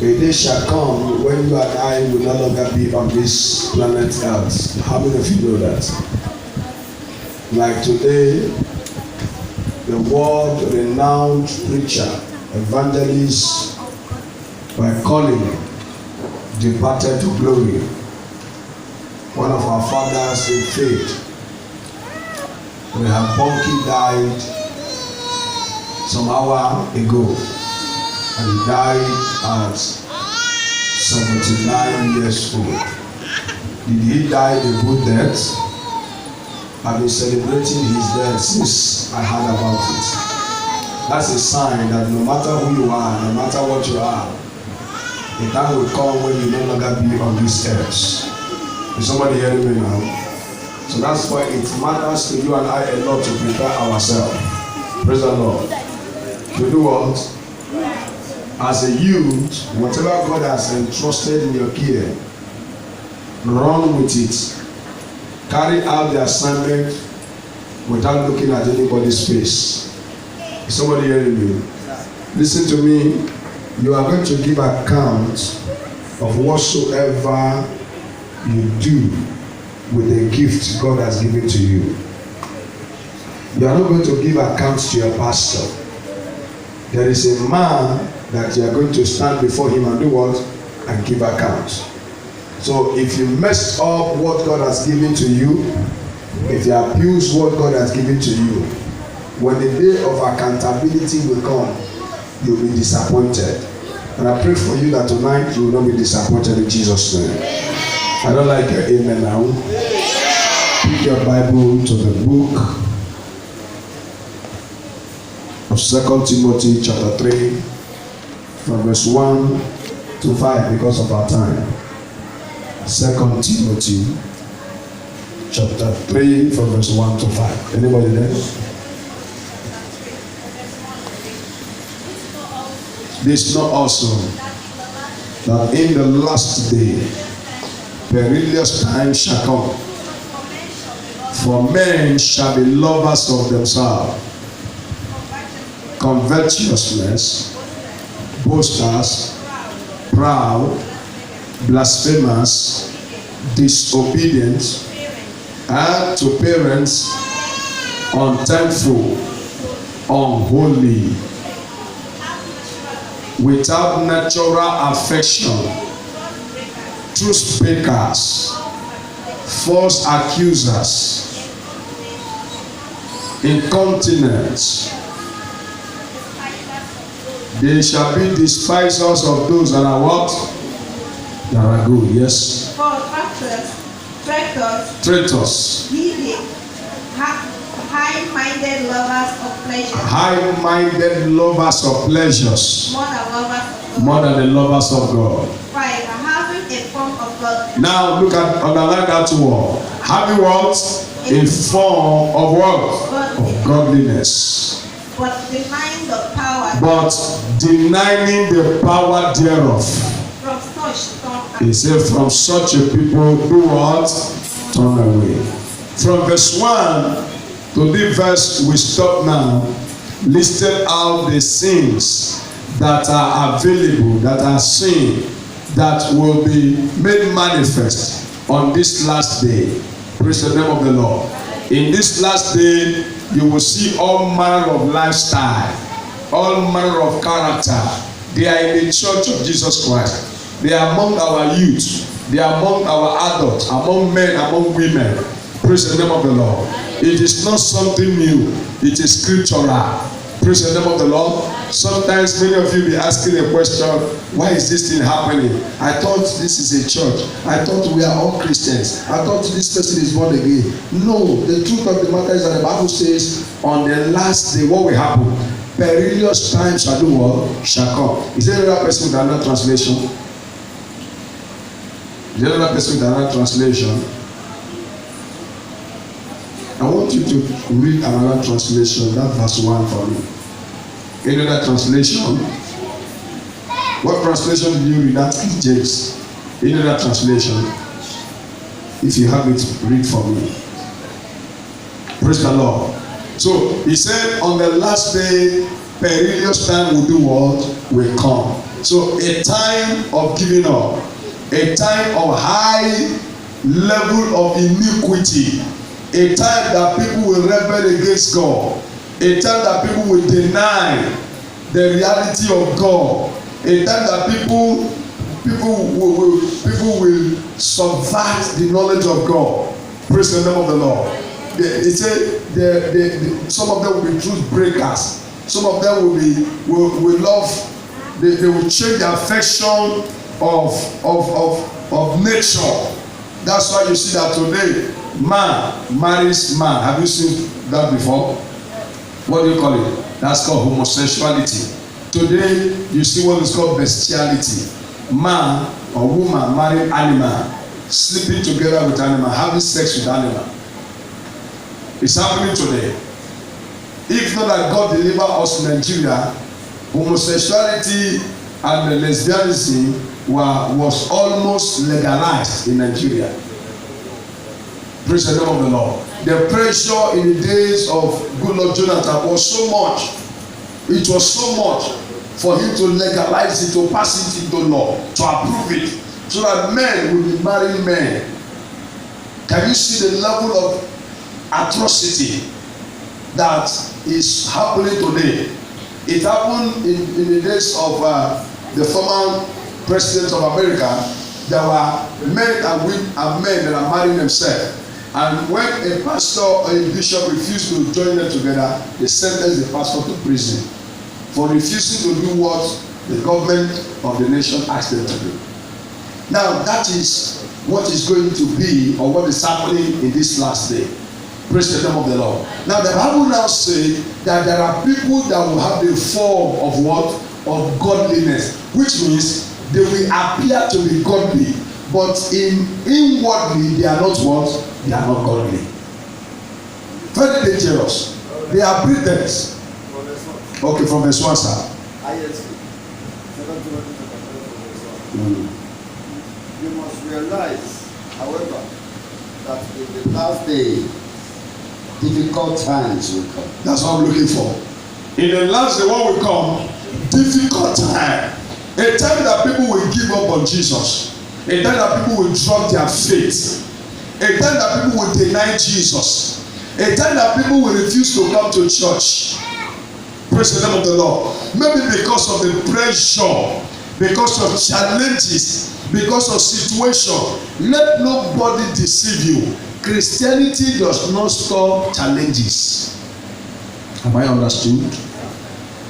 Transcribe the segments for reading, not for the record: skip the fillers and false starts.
A day shall come when you and I will no longer be on this planet Earth. How many of you know that? Like today, the world-renowned preacher, evangelist, by calling, departed to glory. One of our fathers in faith, Rehab Bonke, died some hour ago, and he died at 79 years old. Did he die a good death? I've been celebrating his death since I heard about it. That's a sign that no matter who you are, no matter what you are, the time will come when you no longer be on this earth. Is somebody hearing me now? So that's why it matters to you and I a lot to prepare ourselves. Praise the Lord. To do what? As a youth, whatever God has entrusted in your care, run with it. Carry out the assignment without looking at anybody's face. Is somebody hearing me? Listen to me. You are going to give account of whatsoever you do with the gift God has given to you. You are not going to give account to your pastor. There is a man that you are going to stand before him and do what? And give account. So if you messed up what God has given to you, if you abuse what God has given to you, when the day of accountability will come, you'll be disappointed. And I pray for you that tonight you will not be disappointed in Jesus' name. I don't like your amen now. Pick your Bible to the book of 2 Timothy chapter 3 from verse 1 to 5 because of our time. 2 Timothy chapter 3 from verse 1 to 5. Anybody there? This not also that in the last day perilous times shall come. For men shall be lovers of themselves, covetousness, boasters, proud, blasphemers, disobedient, and to parents, unthankful, unholy, without natural affection, truth breakers, false accusers, incontinent. They shall be despisers of those that are what? That are good, yes. Traitors. High-minded lovers of pleasure. High-minded lovers of pleasures. More than the lovers of God. Right, having a form of God. Now look at underline that word. Having what? A form of what? Of godliness. But denying the power. But denying the power thereof. From such turn. He said, from such a people do what? Turn away. From verse 1 to this verse we stop now, listed out the sins that are available, that are seen, that will be made manifest on this last day. Praise the name of the Lord. In this last day, you will see all manner of lifestyle, all manner of character. They are in the church of Jesus Christ. They are among our youth. They are among our adults, among men, among women. Praise the name of the Lord. It is not something new. It is scriptural. Praise the name of the Lord. Sometimes many of you be asking a question, why is this thing happening? I thought this is a church. I thought we are all Christians. I thought this person is born again. No, the truth of the matter is that the Bible says on the last day what will happen? Perilous times shall do what? Shall come. Is there another person with another translation? Is there another person with another translation? I want you to read another translation, that verse 1 for me. Any other translation? What translation did you read? That King James. Any other translation? If you have it, read for me. Praise the Lord. So he said, on the last day, perilous time will do what? Will come. So a time of giving up, a time of high level of iniquity, a time that people will rebel against God, a time that people will deny the reality of God, a time that people will subvert the knowledge of God. Praise the name of the Lord. They say some of them will be truth breakers. Some of them will love. They will change the affection of nature. That's why you see that today man marries man. Have you seen that before? What do you call it? That's called homosexuality. Today you see what is called bestiality. Man or woman marrying animal, sleeping together with animal, having sex with animal. It's happening today. If not that God deliver us in Nigeria, homosexuality and lesbianism was almost legalized in Nigeria. Praise the name of the Lord. The pressure in the days of good Lord Jonathan was so much. It was so much for him to legalize it, to pass it into law, to approve it, so that men will be marrying men. Can you see the level of atrocity that is happening today? It happened in the days of the former president of America. There were men and women and men that are marrying themselves, and when a pastor or a bishop refused to join them together, they sentenced the pastor to prison for refusing to do what the government of the nation asked them to do. Now that is what is going to be, or what is happening in this last day. Praise the name of the Lord. Now the Bible now says that there are people that will have the form of what? Of godliness, which means they will appear to be godly, but inwardly they are not what? They are not godly. Very dangerous. They are pretense. Okay, from verse 1, sir. You must realize, however, that in the last day, difficult times will come. That's what I'm looking for. In the last day, what will come? Difficult time. A time that people will give up on Jesus. A time that people will drop their faith. A time that people will deny Jesus. A time that people will refuse to come to church. Praise the name of the Lord. Maybe because of the pressure, because of challenges, because of situation. Let nobody deceive you. Christianity does not stop challenges. Am I understood?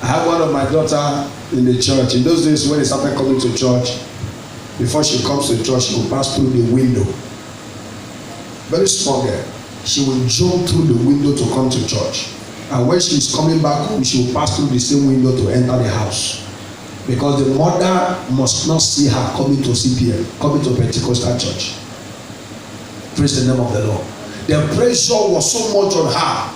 I had one of my daughter in the church. In those days when they started coming to church, before she comes to church, she will pass through the window. Very small girl. She will jump through the window to come to church. And when she is coming back home, she will pass through the same window to enter the house. Because the mother must not see her coming to CPM, coming to Pentecostal church. Praise the name of the Lord. The pressure was so much on her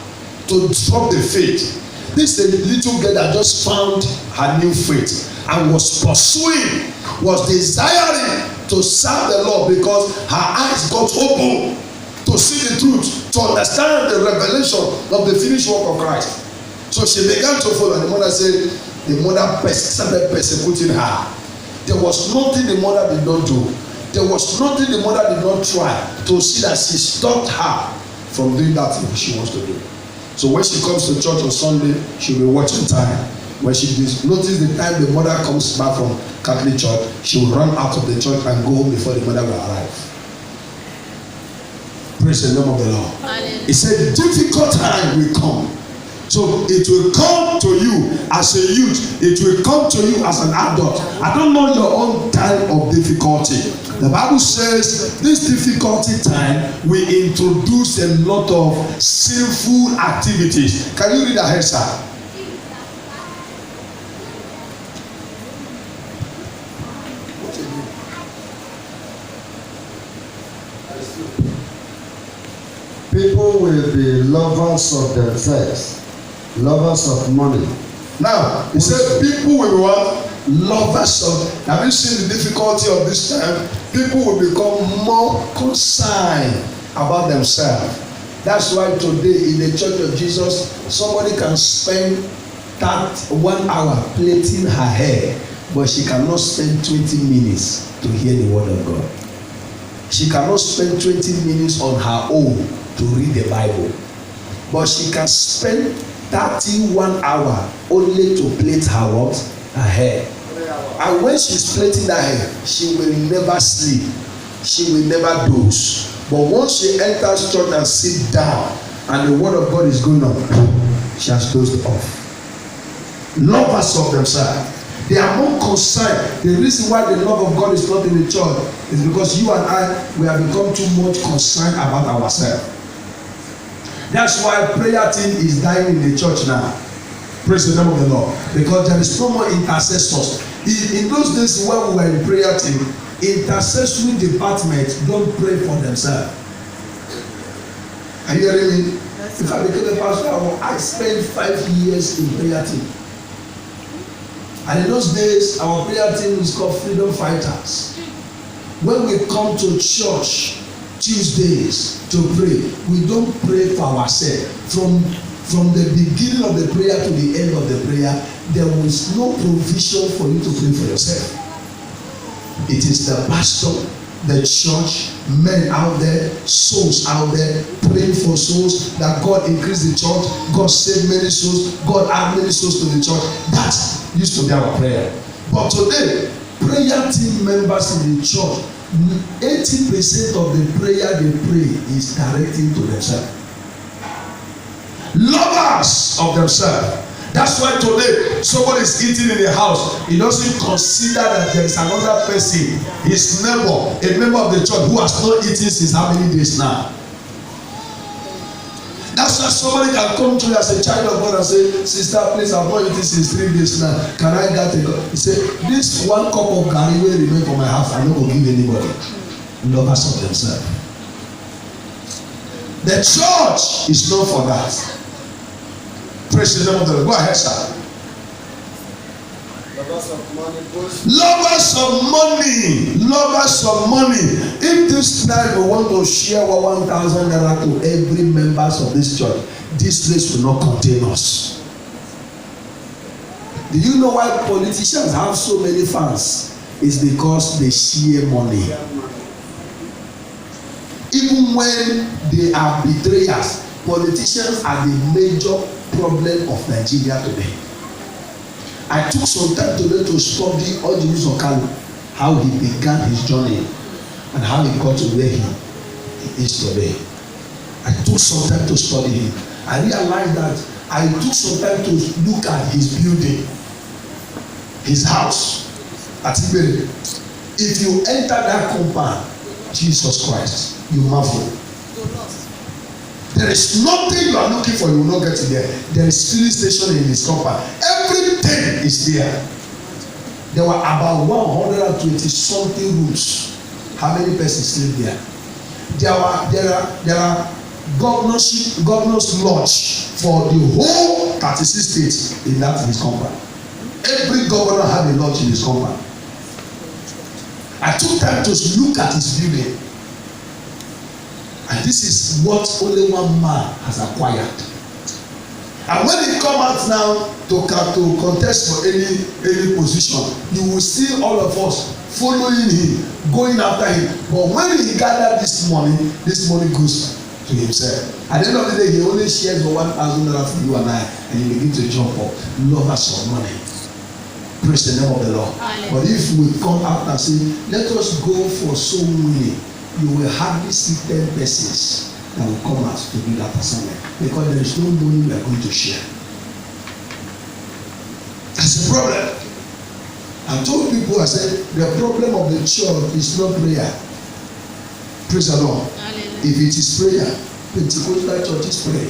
to drop the faith. This is a little girl that just found her new faith and was pursuing, was desiring to serve the Lord, because her eyes got open to see the truth, to understand the revelation of the finished work of Christ. So she began to follow, and the mother said the mother started persecuting her. There was nothing the mother did not do. There was nothing the mother did not try to see that she stopped her from doing that thing she wants to do. So when she comes to church on Sunday, she'll be watching time. When she notices the time the mother comes back from Catholic church, she will run out of the church and go home before the mother will arrive. Praise the name of the Lord. He said, difficult time will come. So it will come to you as a youth. It will come to you as an adult. I don't know your own time of difficulty. The Bible says this difficulty time will introduce a lot of sinful activities. Can you read ahead, sir? People will be lovers of themselves, lovers of money. Now, he said people will be what? Lovers of. Have you seen the difficulty of this time? People will become more concerned about themselves. That's why today in the Church of Jesus, somebody can spend that 1 hour plaiting her hair, but she cannot spend 20 minutes to hear the word of God. She cannot spend 20 minutes on her own to read the Bible, but she can spend 31 hours only to plait her what? Her hair. And when she's plaiting her hair, she will never sleep. She will never doze. But once she enters church and sit down and the word of God is going on, she has dozed off. Lovers of themselves. They are more concerned. The reason why the love of God is not in the church is because you and I, we have become too much concerned about ourselves. That's why prayer team is dying in the church now. Praise the name of the Lord. Because there is no more intercessors. In those days when we were in prayer team, intercessory department don't pray for themselves. Are you hearing me? If I became a pastor, I spent 5 years in prayer team. And in those days, our prayer team is called Freedom Fighters. When we come to church Tuesdays to pray, we don't pray for ourselves. From the beginning of the prayer to the end of the prayer, there was no provision for you to pray for yourself. It is the pastor, the church, men out there, souls out there, praying for souls, that God increase the church, God save many souls, God add many souls to the church. That used to be our prayer. But today, prayer team members in the church, 80% of the prayer they pray is directing to themselves. Lovers of themselves. That's why today somebody is eating in the house, he doesn't consider that there is another person, his neighbor, a member of the church who has not eaten since how many days now. That's why somebody can come to you as a child of God and say, sister, please, I've not eaten since 3 days now. Can I get a cup? He say, this 1 cup of garri will remain for my house. I no go give anybody. Lovers of themselves. The church is known for that. Praise the name of the Lord. Go ahead, sir. Lovers of money. Lovers of money. Lovers of money. If this night we want to share 1,000 naira to every members of this church, this place will not contain us. Do you know why politicians have so many fans? It's because they share money. Even when they are betrayers, politicians are the major problem of Nigeria today. I took some time today to study Orjinis Okalu, how he began his journey and how he got to where he is today. I took some time to study him. I realized that I took some time to look at his building, his house at Iberi. If you enter that compound, Jesus Christ, you marvel. There is nothing you are looking for, you will not get it there. There is filling station in his compound. Everything is there. There were about 120 something rooms. How many persons live there? There are governor's lodge for the whole 36 states in that his compound. Every governor had a lodge in his compound. I took time to look at his building. And this is what only one man has acquired. And when he come out now to contest for any position, you will see all of us following him, going after him. But when he gathered this money goes to himself. At the end of the day, he only shares for 1,000 naira for you and I, and you begin to jump up. Lovers of money. Praise the name of the Lord. But if we come out and say, let us go for so many, you will hardly see 10 persons that will come out to do that assignment, because there is no money we are going to share. That's the problem. I told people, I said, the problem of the church is not prayer. Praise the Lord. If it is prayer, Pentecostal churches pray.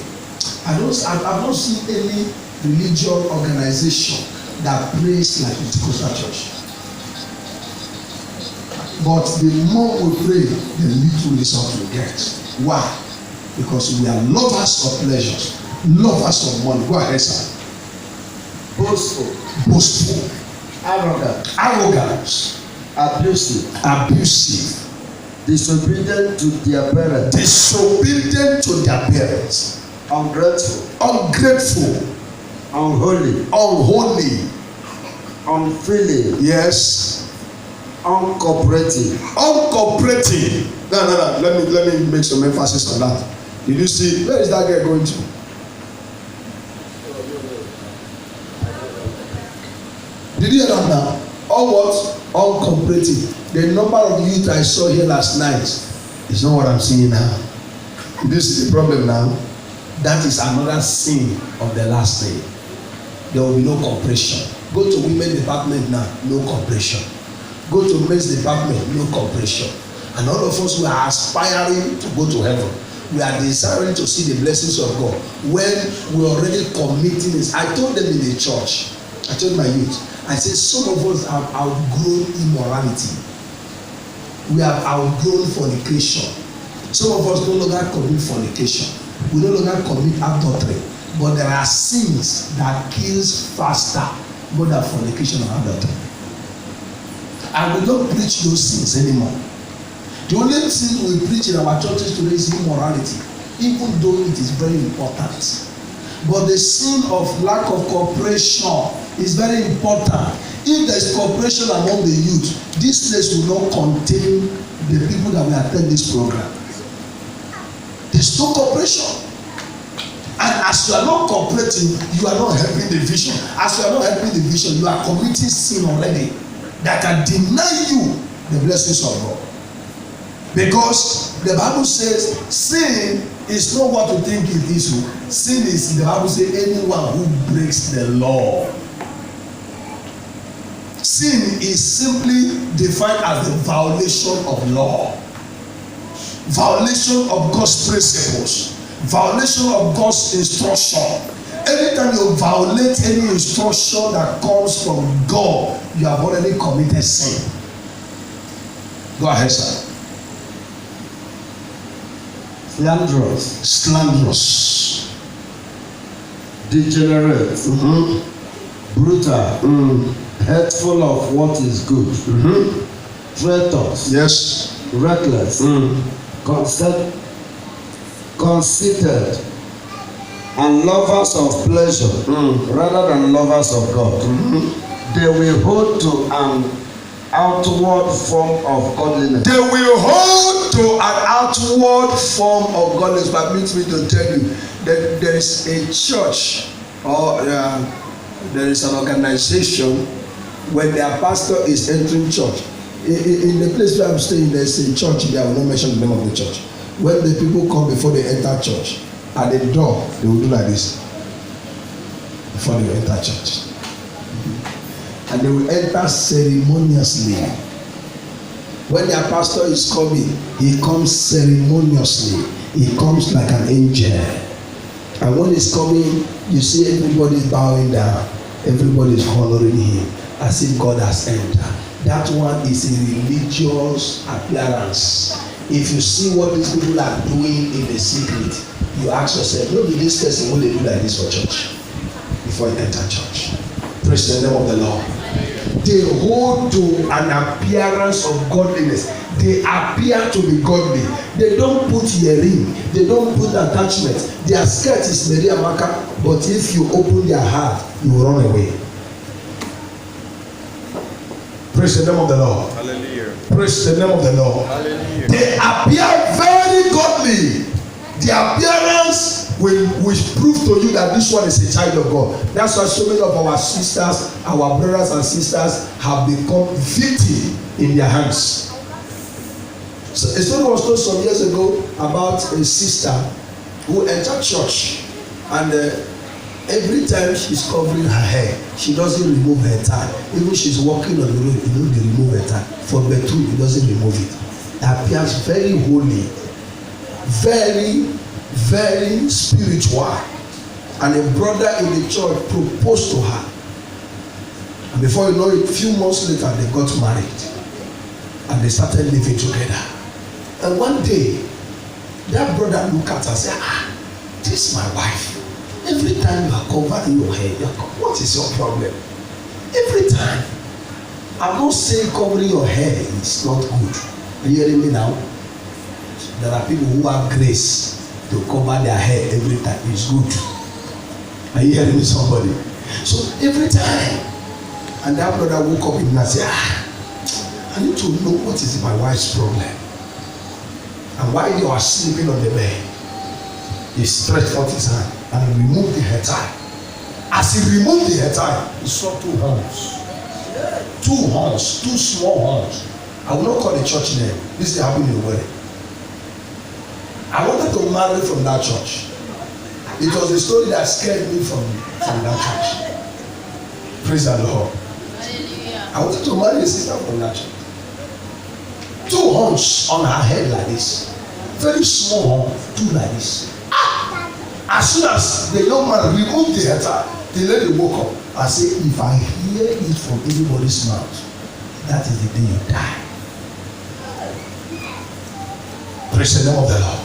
I've not seen any religious organization that prays like Pentecostal church. But the more we pray, the little result we get. Why? Because we are lovers of pleasures, lovers of money. Go ahead, sir. Boastful. Arrogant. Abusive. Disobedient to their parents. Ungrateful. Unholy. unfeeling, Yes. uncooperative. Uncooperative. No. Let me make some emphasis on that. Did you see? Where is that girl going to? Did you hear that now? All what? Uncooperative. The number of youth I saw here last night is not what I'm seeing now. This is the problem now. That is another sin of the last day. There will be no cooperation. Go to women department now, no cooperation. Go to men's department, no cooperation. And all of us who are aspiring to go to heaven, we are desiring to see the blessings of God. When we are already committing this, I told them in the church, I told my youth, I said some of us have outgrown immorality. We have outgrown fornication. Some of us no longer commit fornication. We no longer commit adultery. But there are sins that kills faster more than fornication or adultery. And we don't preach those sins anymore. The only sin we preach in our churches today is immorality, even though it is very important. But the sin of lack of cooperation is very important. If there is cooperation among the youth, this place will not contain the people that will attend this program. There is no cooperation. And as you are not cooperating, you are not helping the vision. As you are not helping the vision, you are committing sin already that can deny you the blessings of God. Because the Bible says sin is not what you think it is. Sin is, the Bible says, anyone who breaks the law. Sin is simply defined as the violation of law, violation of God's principles, violation of God's instruction. Anytime you violate any instruction that comes from God, you have already committed sin. Go ahead, sir. Slanderous, Degenerate, brutal, hurtful of what is good, traitors, yes, reckless, conceited, and lovers of pleasure rather than lovers of God. They will hold to an outward form of godliness. They will hold to an outward form of godliness. Permit me to tell you that there is a church or there is an organization when their pastor is entering church. In the place where I'm staying, there is a church there. I will not mention the name of the church. When the people come before they enter church, at the door they will do like this before they enter church. And they will enter ceremoniously. When their pastor is coming, he comes ceremoniously. He comes like an angel. And when he's coming, you see everybody bowing down. Everybody is honoring him as if God has entered. That one is a religious appearance. If you see what these people are doing in the secret, you ask yourself, maybe this person will do like this for church before you enter church. Praise the name of the Lord. They hold to an appearance of godliness. They appear to be godly. They don't put earring. They don't put attachment. Their skirt is Mary Amaka, but if you open their heart, you will run away. Praise the name of the Lord. Hallelujah. Praise the name of the Lord. Hallelujah. They appear very godly. The appearance will prove to you that this one is a child of God. That's why so many of our sisters, our brothers and sisters have become victim in their hands. So a story was told some years ago about a sister who entered church, and every time she's covering her hair, she doesn't remove her tie. Even she's walking on the road, they remove her tie. For bedroom, he doesn't remove it. It appears very holy, very spiritual. And a brother in the church proposed to her, and before you know it, a few months later they got married and they started living together. And one day that brother looked at her and said, this is my wife. Every time you are covering your hair, what is your problem? Every time. I'm not saying covering your hair is not good. Are you hearing me now? There are people who have grace to cover their hair every time. It's good. Are you hearing me, somebody? So every time. And that brother woke up in the night and said, I need to know what is my wife's problem. And while they were sleeping on the bed, he stretched forth his hand and removed the hair tie. As he removed the hair tie, he saw two horns. Two horns, two small horns. I will not call the church name. This is happening in the wedding. I wanted to marry from that church. It was a story that scared me from that church. Praise the Lord. Hallelujah. I wanted to marry a sister from that church. Two horns on her head like this. Very small horn, two like this. As soon as the young man removed the hair tie, the lady woke up and said, if I hear it from anybody's mouth, that is the day you die. Praise the name of the Lord.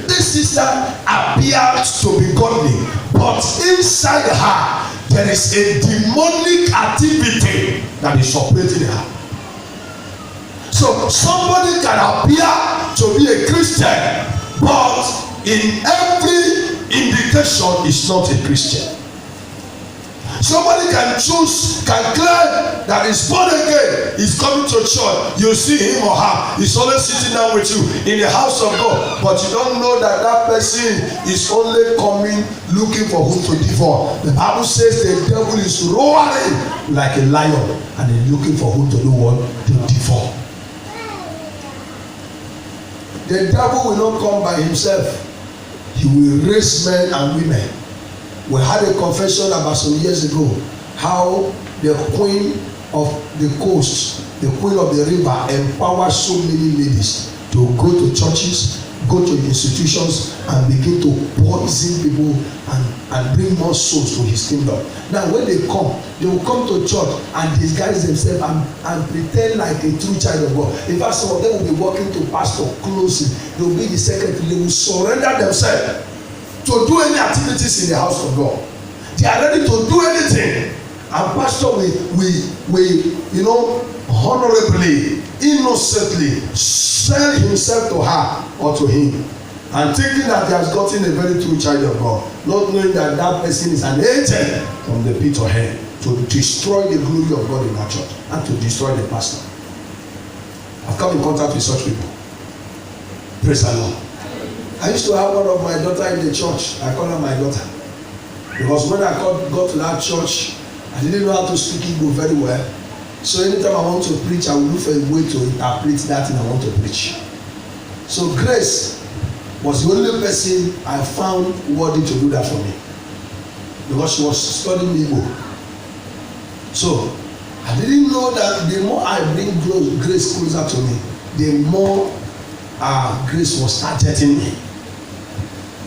This sister appeared to be godly, but inside her there is a demonic activity that is operating her. So somebody can appear to be a Christian, but in every indication is not a Christian. Somebody can claim that he's born again, he's coming to church, you see him or her, he's always sitting down with you in the house of God, but you don't know that that person is only coming looking for whom to devour. The Bible says the devil is roaring like a lion and he's looking for whom to do what? To devour. The devil will not come by himself. He will raise men and women. We had a confession about some years ago how the queen of the coast, the queen of the river, empowers so many ladies to go to churches, go to institutions, and begin to poison people and bring more souls to his kingdom. Now when they will come to church and disguise themselves and pretend like a true child of God. In fact, some of them will be walking to pastor closely. They will be the secretary. They will surrender themselves to do any activities in the house of God. They are ready to do anything, and pastor will honorably, innocently sell himself to her or to him, and thinking that he has gotten a very true child of God, not knowing that that person is an agent from the pit of hell to destroy the glory of God in that church and to destroy the pastor. I've come in contact with such people. Praise the Lord. I used to have one of my daughter in the church. I call her my daughter. Because when I got to that church, I didn't know how to speak Igbo very well. So anytime I want to preach, I will look for a way to interpret that thing I want to preach. So Grace was the only person I found worthy to do that for me. Because she was studying Igbo. So I didn't know that the more I bring Grace closer to me, the more Grace was targeting me.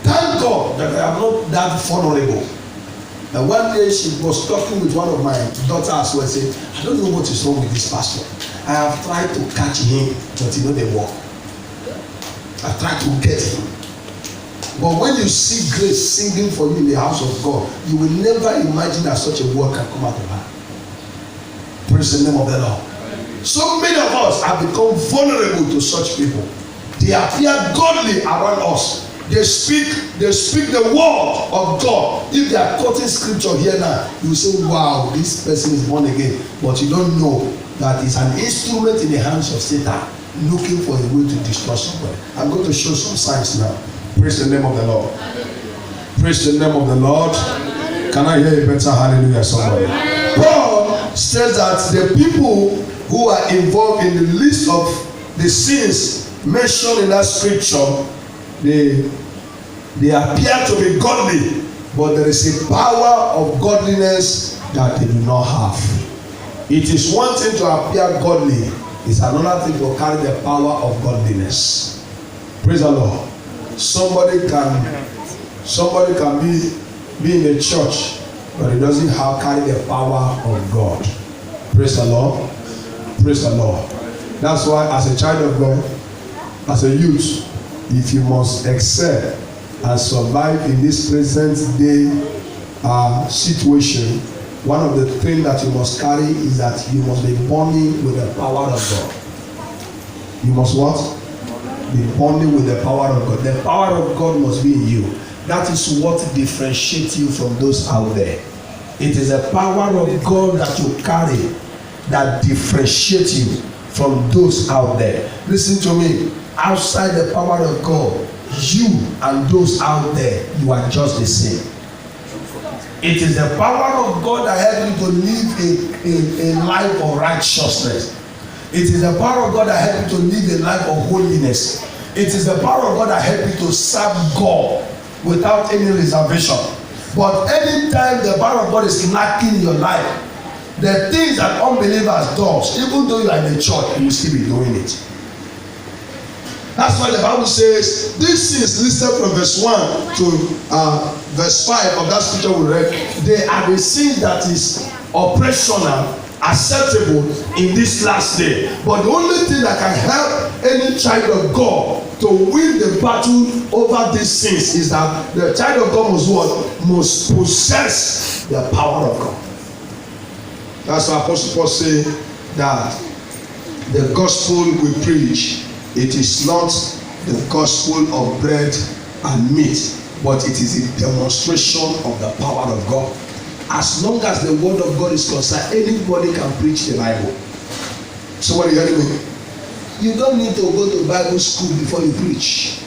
Thank God that I am not that vulnerable. And one day she was talking with one of my daughters who was saying, I don't know what is wrong with this pastor. I have tried to catch him, but they work. I tried to get him. But when you see Grace singing for you in the house of God, you will never imagine that such a word can come out of her. Praise the name of the Lord. So many of us have become vulnerable to such people. They appear godly around us. They speak the word of God. If they are quoting scripture here now, you say, wow, this person is born again. But you don't know that it's an instrument in the hands of Satan looking for a way to destroy somebody. I'm going to show some signs now. Praise the name of the Lord. Praise the name of the Lord. Can I hear a better hallelujah, somebody? Paul says that the people who are involved in the list of the sins mentioned in that scripture, they appear to be godly, but there is a power of godliness that they do not have. It is one thing to appear godly, it's another thing to carry the power of godliness. Praise the Lord. Somebody can be in the church, but he doesn't carry the power of God. Praise the Lord. Praise the Lord. That's why as a child of God, as a youth, if you must excel and survive in this present day situation, one of the things that you must carry is that you must be burning with the power of God. You must what? Be burning with the power of God. The power of God must be in you. That is what differentiates you from those out there. It is the power of God that you carry that differentiates you from those out there. Listen to me. Outside the power of God, you and those out there, you are just the same. It is the power of God that helps you to live a life of righteousness. It is the power of God that helps you to live a life of holiness. It is the power of God that helps you to serve God without any reservation. But anytime the power of God is lacking in your life, the things that unbelievers do, even though you are in the church, you will still be doing it. That's why the Bible says this is listed from verse 1 to verse 5 of that scripture we read. They are the sins that is operational, acceptable in this last day. But the only thing that can help any child of God to win the battle over these sins is that the child of God must what? Must possess the power of God. That's why Apostle Paul say that the gospel we preach, it is not the gospel of bread and meat, but it is a demonstration of the power of God. As long as the word of God is concerned, anybody can preach the Bible. So what are you hearing me? You don't need to go to Bible school before you preach.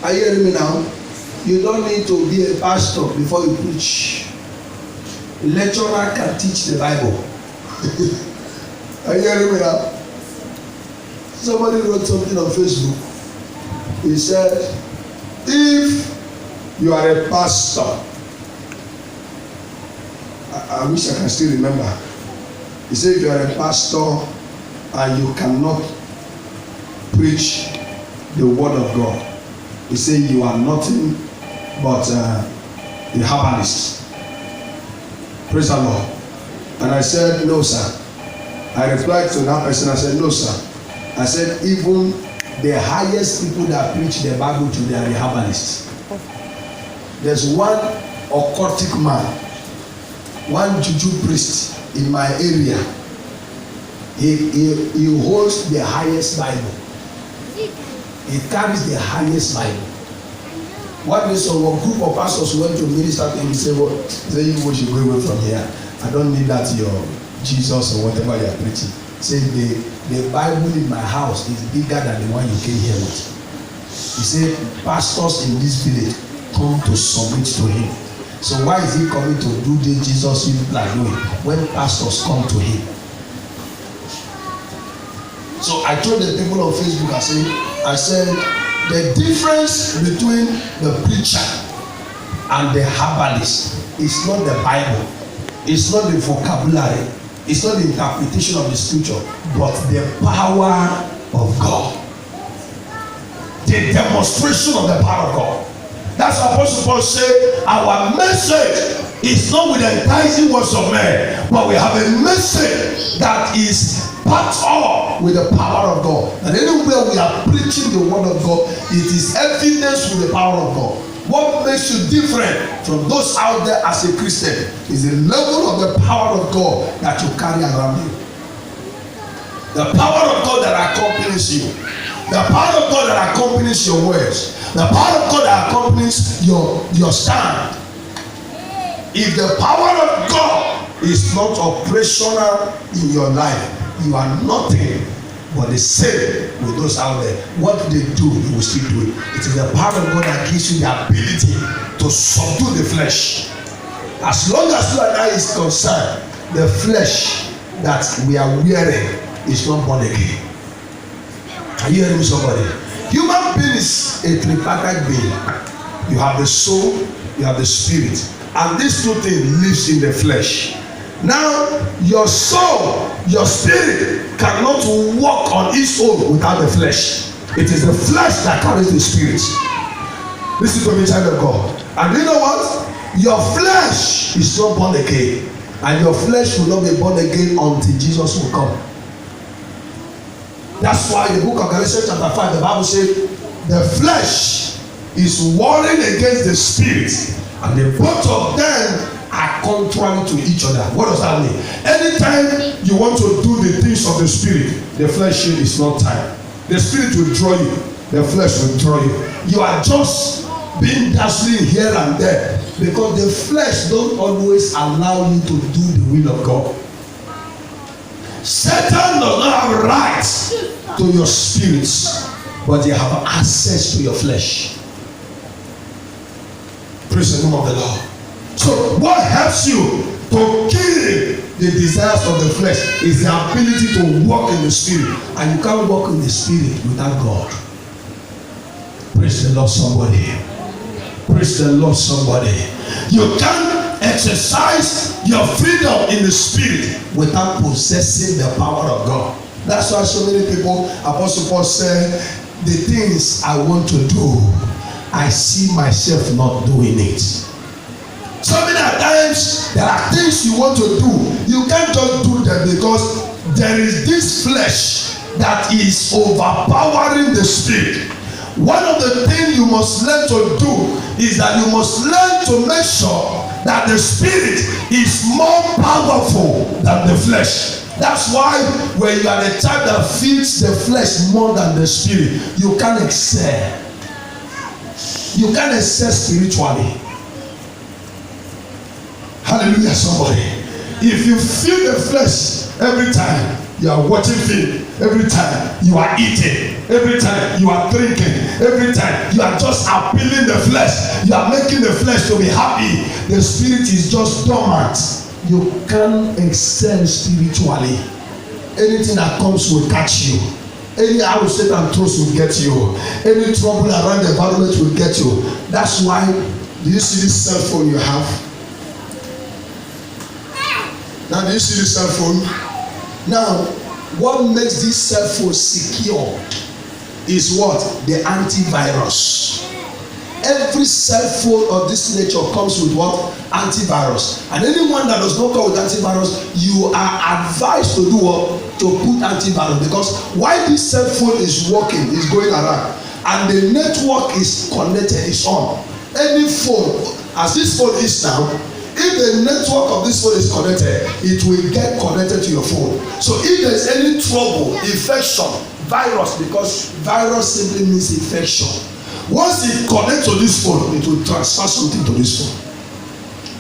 Are you hearing me now? You don't need to be a pastor before you preach. A lecturer can teach the Bible. Are you hearing me now? Somebody wrote something on Facebook. He said, if you are a pastor, I wish I can still remember. He said, if you are a pastor and you cannot preach the word of God, he said you are nothing but a herbalist. Praise the Lord. And I said, no, sir. I replied to that person, I said, no, sir. I said, even the highest people that preach the Bible today are the herbalists. There's one occultic man, one juju priest in my area. He holds the highest Bible. He carries the highest Bible. One day, so a group of pastors went to minister to him. He said, "Well, you should go away from here. I don't need that your Jesus or whatever you are preaching." Say the Bible in my house is bigger than the one you came here with. He said, pastors in this village come to submit to him. So why is he coming to do the Jesus people are doing when pastors come to him? So I told the people on Facebook, I said the difference between the preacher and the herbalist is not the Bible, it's not the vocabulary, it's not the interpretation of the scripture, but the power of God, the demonstration of the power of God. That's what Apostle Paul said. Our message is not with the enticing words of men, but we have a message that is packed up with the power of God. And anywhere we are preaching the word of God, it is evidence with the power of God. What makes you different from those out there as a Christian is the level of the power of God that you carry around you. The power of God that accompanies you. The power of God that accompanies your words. The power of God that accompanies your stand. If the power of God is not operational in your life, you are nothing but the same with those out there. What they do, you will still do it. It is the power of God that gives you the ability to subdue the flesh. As long as you and I is concerned, the flesh that we are wearing is not born again. Are you hearing me, somebody? Human being is a tripartite being. You have the soul, you have the spirit, and these two things lives in the flesh. Now, your soul, your spirit cannot walk on its own without the flesh. It is the flesh that carries the spirit. Listen to me, child of God. And you know what? Your flesh is not born again, and your flesh will not be born again until Jesus will come. That's why in the book of Galatians chapter 5, the Bible says the flesh is warring against the spirit, and the both of them are contrary to each other. What does that mean? Anytime you want to do the things of the spirit, the flesh is not time. The spirit will draw you, the flesh will draw you. You are just being dazzling here and there. Because the flesh don't always allow you to do the will of God. Satan does not have rights to your spirits, but they have access to your flesh. Praise the name of the Lord. So what helps you to kill the desires of the flesh is the ability to walk in the spirit, and you can't walk in the spirit without God. Praise the Lord, somebody. Praise the Lord, somebody. You can't exercise your freedom in the spirit without possessing the power of God. That's why so many people, Apostle Paul said, the things I want to do, I see myself not doing it. So many times there are things you want to do, you can't just do them because there is this flesh that is overpowering the spirit. One of the things you must learn to do is that you must learn to make sure that the spirit is more powerful than the flesh. That's why when you are the type that feeds the flesh more than the spirit, you can't excel. You can't excel spiritually. Hallelujah, somebody. If you feel the flesh every time you are watching film, every time you are eating, every time you are drinking, every time you are just appealing the flesh, you are making the flesh to be happy, the spirit is just dormant. You can't excel spiritually. Anything that comes will catch you. Any arrow Satan throws will get you. Any trouble around the environment will get you. That's why, do you see this cell phone you have? Now, do you see this cell phone? Now, what makes this cell phone secure is what? The antivirus. Every cell phone of this nature comes with what? Antivirus. And anyone that does not come with antivirus, you are advised to do what? To put antivirus. Because while this cell phone is working, is going around, and the network is connected, is on. Any phone, as this phone is now, if the network of this phone is connected, it will get connected to your phone. So if there is any trouble, infection, virus, because virus simply means infection. Once it connects to this phone, it will transfer something to this phone.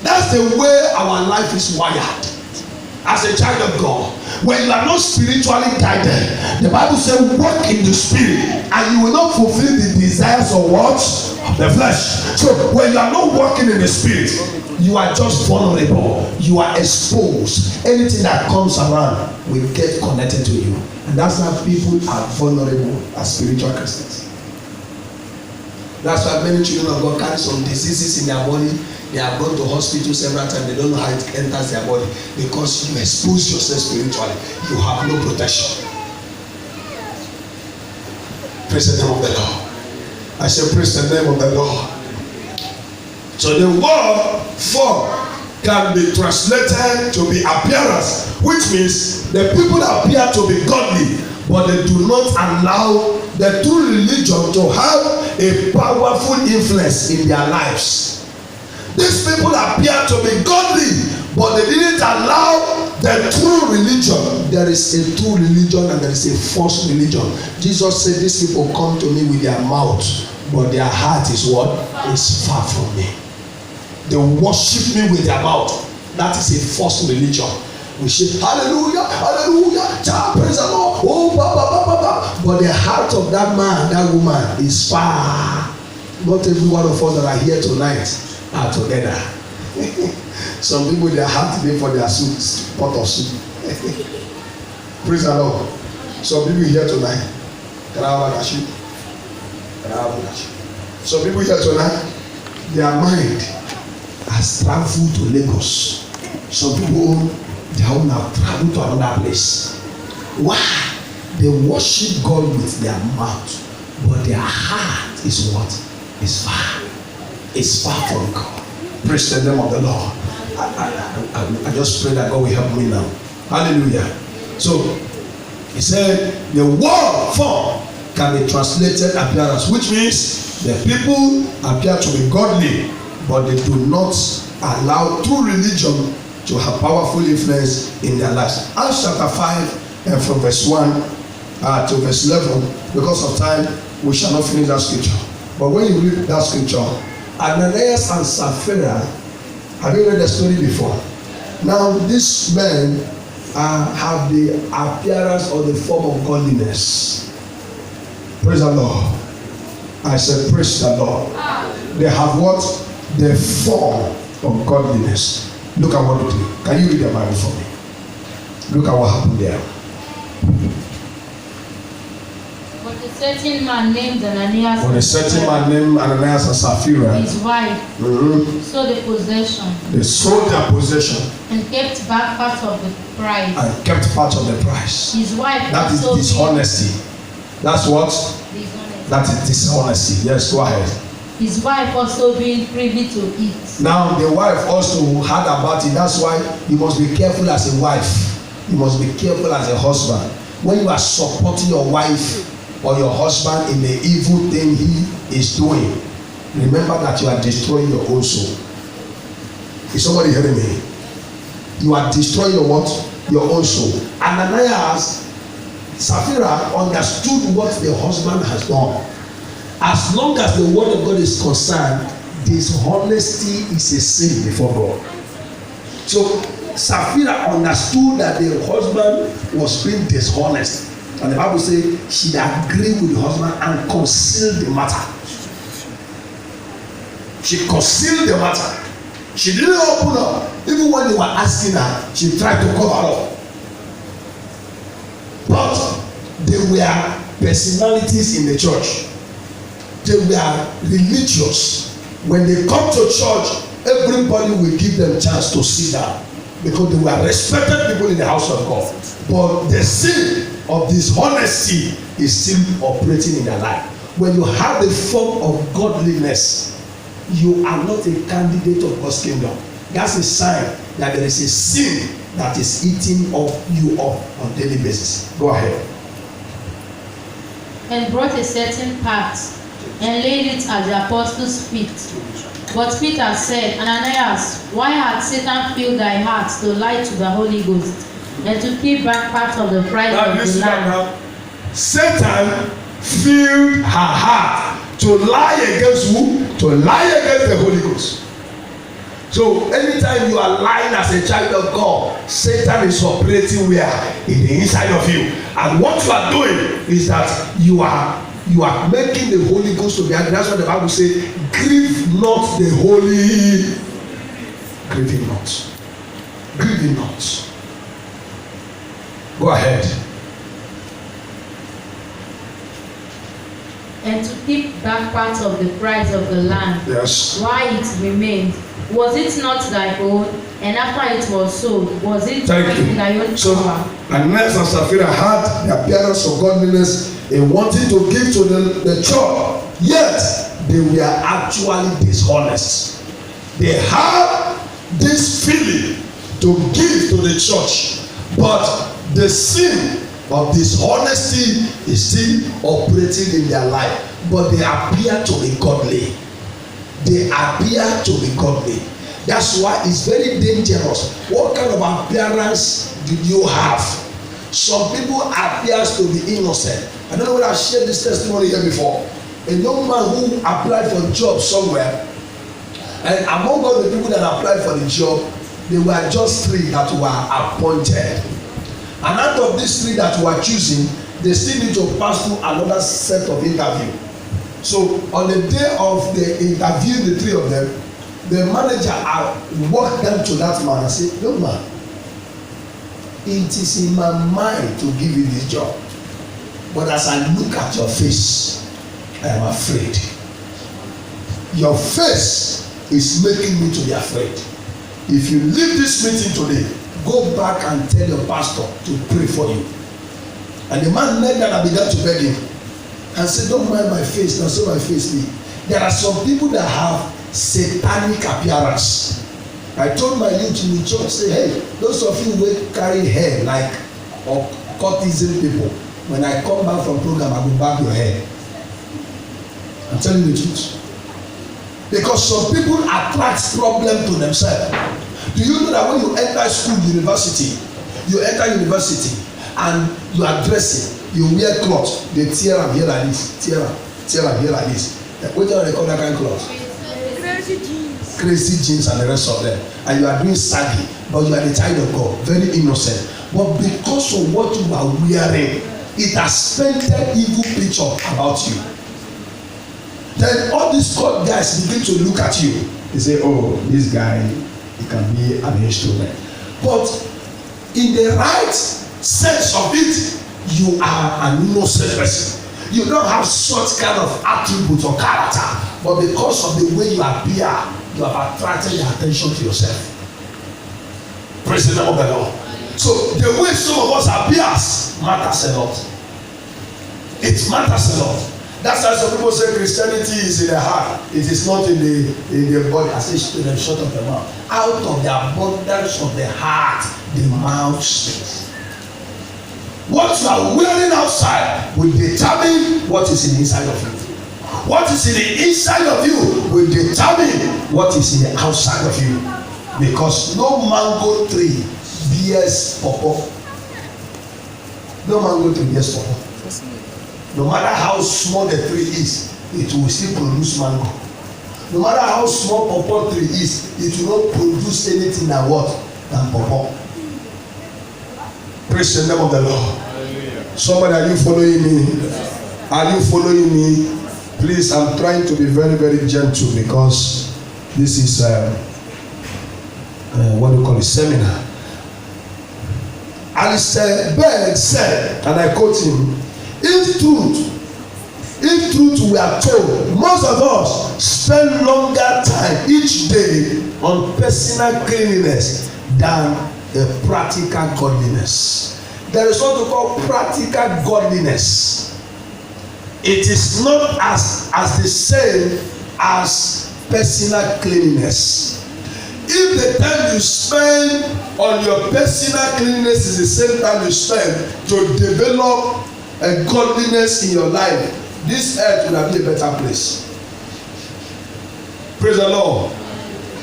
That's the way our life is wired. As a child of God, when you are not spiritually guided, the Bible says walk in the spirit and you will not fulfill the desires of what? Of the flesh. So when you are not walking in the spirit, you are just vulnerable. You are exposed. Anything that comes around will get connected to you. And that's how people are vulnerable as spiritual Christians. That's why many children of God carry some diseases in their body. They have gone to hospital several times. They don't know how it enters their body because you expose yourself spiritually. You have no protection. Praise the name of the Lord. I say praise the name of the Lord. So the word form can be translated to be appearance, which means the people appear to be godly, but they do not allow the true religion to have a powerful influence in their lives. These people appear to be godly, but they didn't allow the true religion. There is a true religion and there is a false religion. Jesus said these people come to me with their mouth, but their heart is what? Is far from me. They worship me with their mouth. That is a false religion. We say hallelujah, hallelujah, child, praise the Lord, oh, ba, ba, ba, ba, ba. But the heart of that man, that woman is far. Not every one of us that are here tonight are together. Some people, their heart is for their soup, pot of soup. Praise the Lord. Some people here tonight, some people here tonight, their mind has traveled to Lagos. Some people, their own have traveled to another place. Why? They worship God with their mouth, but their heart is what? Is far. It's far from God. Praise the name of the Lord. I just pray that God will help me now. Hallelujah. So he said the word form can be translated appearance, which means the people appear to be godly, but they do not allow true religion to have powerful influence in their lives. Acts chapter 5 and from verse 1 to verse 11, because of time we shall not finish that scripture. But when you read that scripture, Ananias and Sapphira, have you read the story before? Now these men have the appearance or the form of godliness. Praise the Lord. I said praise the Lord. They have what? The form of godliness. Look at what it is. Can you read the Bible for me? Look at what happened there. But a certain man named Ananias, When a certain man named Ananias and Sapphira, his wife, sold a possession they sold their possession and kept back part of the price. and kept part of the price. His wife That is also dishonesty. That's what? being dishonest. That is dishonesty. Yes, go ahead. His wife also being privy to it. Now the wife also heard about it. That's why you must be careful as a wife. You must be careful as a husband. When you are supporting your wife or your husband in the evil thing he is doing, remember that you are destroying your own soul. Is somebody hearing me? You are destroying your what? Your own soul. Ananias, Sapphira understood what the husband has done. As long as the word of God is concerned, dishonesty is a sin before God. So Sapphira understood that the husband was being dishonest, and the Bible says she agreed with the husband and concealed the matter. She concealed the matter. She didn't open up. Even when they were asking her, she tried to cover up. But they were personalities in the church. They were religious. When they come to church, everybody will give them a chance to sit down because they were respected people in the house of God. But the sin of dishonesty is still operating in their life. When you have a form of godliness, you are not a candidate of God's kingdom. That's a sign that there is a sin that is eating you up on a daily basis. Go ahead. And brought a certain part and laid it at the apostles' feet. But Peter said, Ananias, why had Satan filled thy heart to lie to the Holy Ghost and to keep back part of the price of the land? Satan filled her heart to lie against who? To lie against the Holy Ghost. So anytime you are lying as a child of God, Satan is operating where? In the inside of you. And what you are doing is that you are making the Holy Ghost to be angry. That's what the Bible says. Grieve not the Holy. Grieve him not. Grieve him not. Go ahead. And to keep back part of the price of the land. Yes. Why it remained. Was it not thy own? And after it was sold, was it in thy own power? Ananias and Sapphira had the appearance of godliness in wanting to give to the church, yet they were actually dishonest. They had this feeling to give to the church, but the sin of dishonesty is still operating in their life. But they appear to be godly. They appear to be godly. That's why it's very dangerous. What kind of appearance did you have? Some people appears to be innocent. I don't know whether I've shared this testimony here before. A young man who applied for a job somewhere, and among all the people that applied for the job, there were just 3 that were appointed. And out of these 3 that were choosing, they still need to pass through another set of interview. So on the day of the interview, the 3 of them, the manager walked them to that man and said, "Young man, it is in my mind to give you this job, but as I look at your face, I am afraid. Your face is making me to be afraid. If you leave this meeting today, go back and tell your pastor to pray for you." And the man knelt down and began to beg him and said, "Don't mind my face, now so my face be." There are some people that have satanic appearance. I told my youth in the church, say, "Hey, those of you who carry hair like occultism people, when I come back from program, I will barb your hair." I'm telling you the truth. Because some people attract problem to themselves. Do you know that when you enter school, university and you are dressing, you wear cloth, they tear am here like this, tear am here like this. Wetin they call that kind of cloth? Crazy genes and the rest of them, and you are doing sadly, but you are the child of God, very innocent. But because of what you are wearing, it has painted evil picture about you. Then all these court guys begin to look at you. They say, "Oh, this guy, he can be an instrument." But in the right sense of it, you are an innocent person. You don't have such kind of attributes or character, but because of the way you appear, you have attracted the attention to yourself. Praise the name of the Lord. So the way some of us appears matters a lot. It matters a lot. That's why some people say Christianity is in the heart. It is not in the body. I say in the short of the mouth. Out of the abundance of the heart, the mouth speaks. What you are wearing outside will determine what is in the inside of you. What is in the inside of you will determine what is in the outside of you. Because no mango tree bears pawpaw. No mango tree bears pawpaw. No matter how small the tree is, it will still produce mango. No matter how small pawpaw tree is, it will not produce anything than what? Than pawpaw. Praise the name of the Lord. Somebody, are you following me? Are you following me? Please, I'm trying to be very, very gentle because this is what do you call it? Seminar. Alistair Begg said, and I quote him, if truth we are told, most of us spend longer time each day on personal cleanliness than the practical godliness. There is what we call practical godliness. It is not as the same as personal cleanliness. If the time you spend on your personal cleanliness is the same time you spend to develop a godliness in your life, this earth will have been a better place. Praise the Lord.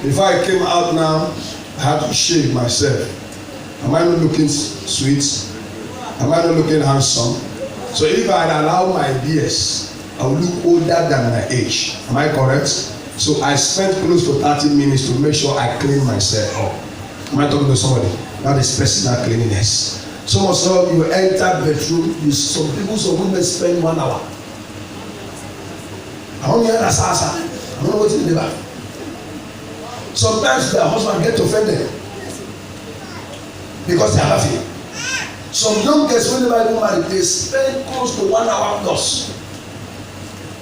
Before I came out now, I had to shave myself. Am I not looking sweet? Am I not looking handsome? So if I allow my beards, I will look older than my age. Am I correct? So I spent close to 30 minutes to make sure I clean myself up. Am I talking to somebody? That is personal cleanliness. Some of you enter bedroom, some people, some women spend 1 hour. I don't hear that salsa. I don't know what's in the back. Sometimes their husband get offended because they are laughing. Some young girls, when they are married, they spend close to 1 hour plus.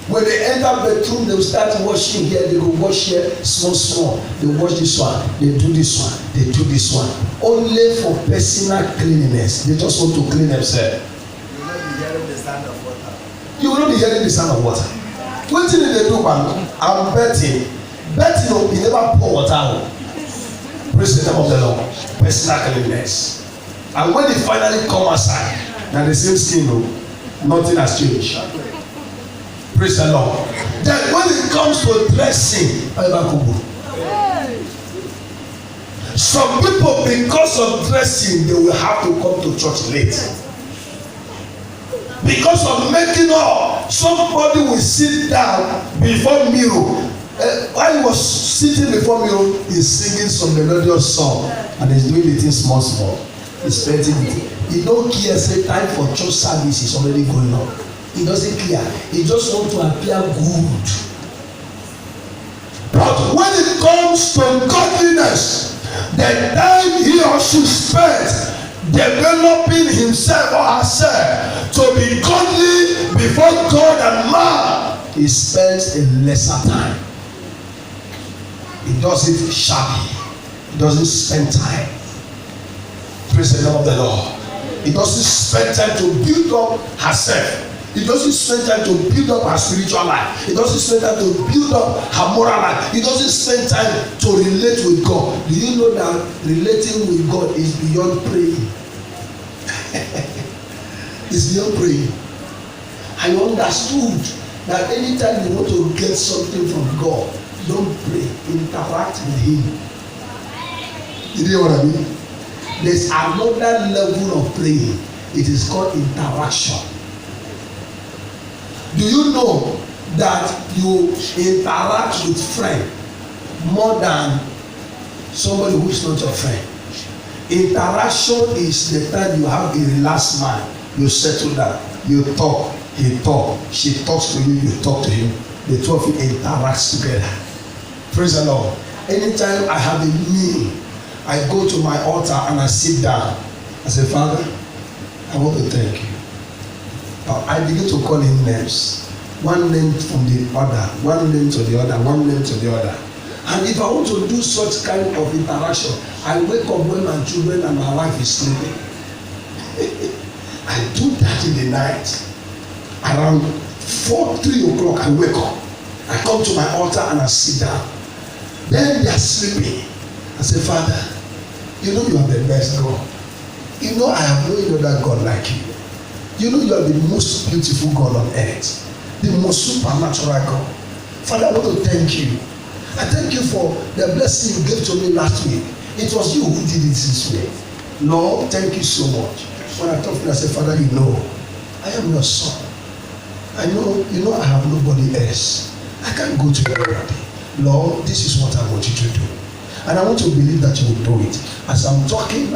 When they enter bedroom, they will start washing here, they will wash here, small. They wash this one, they do this one, they do this one. Only for personal cleanliness. They just want to clean themselves. You will not be hearing the sound of water. What did they do, man? I'm betting, you never pour water on. Praise the name of the Lord. Personal cleanliness. And when they finally come outside, now the same skin, nothing has changed. Praise the Lord. Then when it comes to dressing, some people, because of dressing, they will have to come to church late. Because of making up, somebody will sit down before mirror. While he was sitting before mirror, he's singing some melodious song and he's doing it in small. He's painting it. He don't care, say time for church service is already going on. He doesn't care. He just wants to appear good. But when it comes to godliness, the time he or she spends developing himself or herself to be godly before God and man, he spends a lesser time. He does it sharply. He doesn't spend time. Praise the name of the Lord. He doesn't spend time to build up herself. He doesn't spend time to build up her spiritual life. He doesn't spend time to build up her moral life. He doesn't spend time to relate with God. Do you know that relating with God is beyond praying? It's beyond praying. I understood that anytime you want to get something from God, don't pray, interact with Him. You know what I mean? There's another level of praying. It is called interaction. Do you know that you interact with friends more than somebody who is not your friend. Interaction is the time you have a relaxed mind. You settle down, you talk, he talk, she talks to you, you talk to him. The two of you interact together. Praise the Lord. Anytime I have a meal, I go to my altar and I sit down. I say, Father, I want to thank you. I begin to call him names. One name from the other, one name to the other, one name to the other. And if I want to do such kind of interaction, I wake up when my children and my wife is sleeping. I do that in the night. Around 3 o'clock, I wake up. I come to my altar and I sit down. Then they are sleeping. I say, Father, you know you are the best God. You know I have no other God like you. You know you are the most beautiful God on earth. The most supernatural God. Father, I want to thank you. I thank you for the blessing you gave to me last week. It was you who did it this way. Lord, thank you so much. When I talk to you, I say, Father, you know, I am your son. I know, you know I have nobody else. I can't go to anybody. Lord, this is what I want you to do. And I want to believe that you will do it. As I'm talking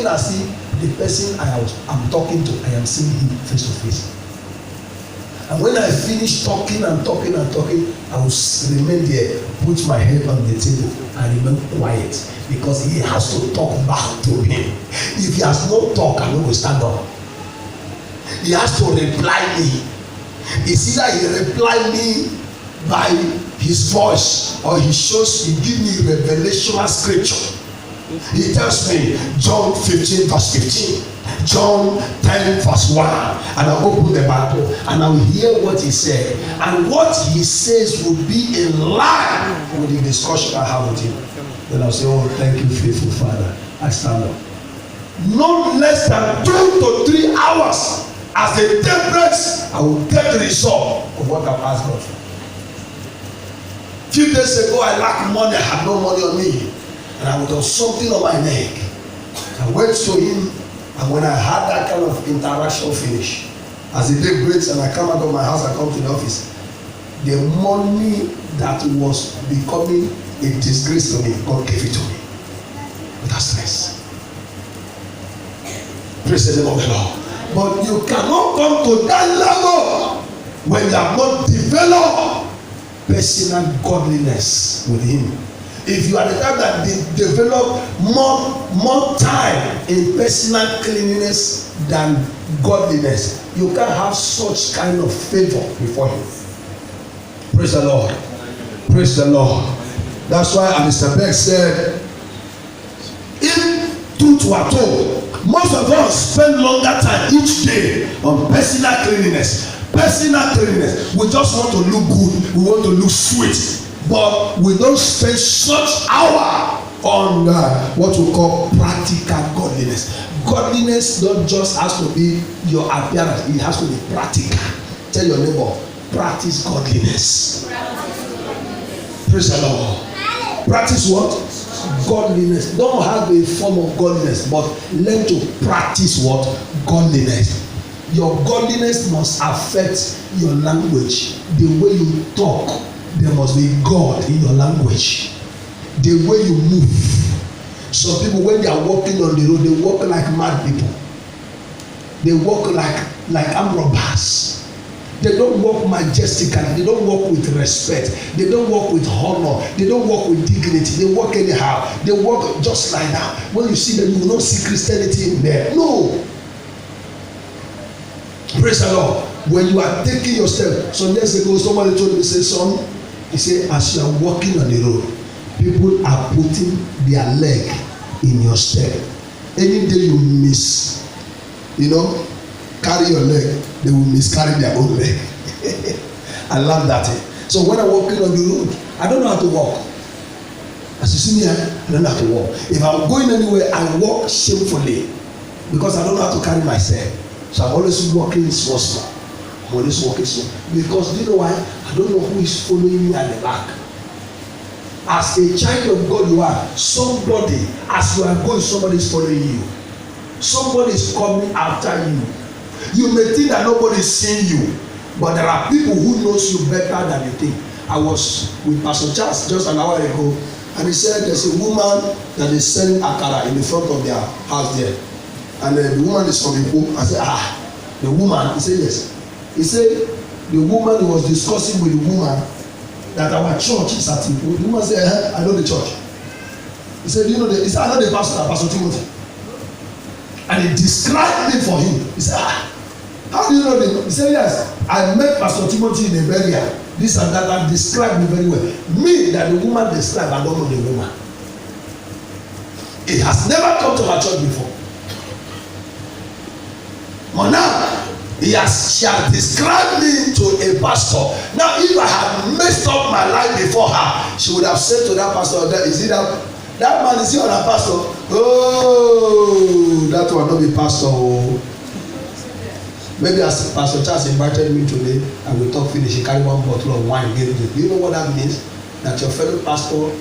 as if the person I'm talking to, I am seeing him face to face. And when I finish talking and talking, I will remain there, put my head on the table and remain quiet because he has to talk back to him. If he has no talk, I will stand up. He has to reply me. It's either he reply me by his voice or he give me revelational scripture. He tells me John 15 verse 15. John 10 verse 1, and I open the Bible and I will hear what he said, and what he says will be in line with the discussion I have with him. Then I'll say, oh, thank you, faithful Father. I stand up. Not less than 2 to 3 hours as the day breaks, I will get the result of what I've asked God for. Few days ago, I lacked money. I had no money on me, and I would have something on my neck. I went to him. And when I had that kind of interaction finish, as the day breaks and I come out of my house, I come to the office, the money that was becoming a disgrace to me, God gave it to me without stress. Praise the name of the Lord. But you cannot come to that level when you have not developed personal godliness with him. If you are the type that develop more time in personal cleanliness than godliness, you can't have such kind of favor before him. Praise the Lord. Praise the Lord. That's why Mr. Beck said, if truth were told, most of us spend longer time each day on personal cleanliness. Personal cleanliness. We just want to look good. We want to look sweet. But we don't spend such hour on what we call practical godliness. Godliness don't just has to be your appearance, it has to be practical. Tell your neighbor, practice godliness. Praise the Lord. Practice what? Godliness. Don't have a form of godliness, but learn to practice what? Godliness. Your godliness must affect your language, the way you talk. There must be God in your language. The way you move. Some people, when they are walking on the road, they walk like mad people. They walk like armed robbers. They don't walk majestically. They don't walk with respect. They don't walk with honor. They don't walk with dignity. They walk anyhow. They walk just like that. When you see them, you will not see Christianity in there. No. Praise the Lord. When you are taking your step, some years ago, somebody told me, say, son, he said, as you are walking on the road, people are putting their leg in your step. Any day you miss, carry your leg, they will miscarry their own leg. I love that. So when I'm walking on the road, I don't know how to walk. As you see me, I don't know how to walk. If I'm going anywhere, I walk shamefully because I don't know how to carry myself. So I'm always walking small. I'm always walking slow. Because do you know why? I don't know who is following me at the back. As a child of God you are, somebody, as you are going, somebody is following you. Somebody is coming after you. You may think that nobody is seeing you, but there are people who knows you better than you think. I was with Pastor Charles just an hour ago, and he said there's a woman that is selling akara in the front of their house there, and the woman is from Ikpo. I said, the woman? He said yes. He said the woman was discussing with the woman that our church is at Ikpo. The woman said, I know the church. He said, you know, he said, I know the pastor, Pastor Timothy. And he described it for him. He said, how do you know the? He said, yes, I met Pastor Timothy in a burial. This and that, and described me very well. Me, that the woman described, I don't know the woman. It has never come to our church before. But now, she has described me to a pastor. Now, if I had messed up my life before her, she would have said to that pastor, is it that man is here on a pastor? Oh, that will not be pastor. Oh. Maybe as Pastor Charles invited me today and we talk finish, he carry one bottle of wine, gave it. Do you know what that means? That your fellow pastor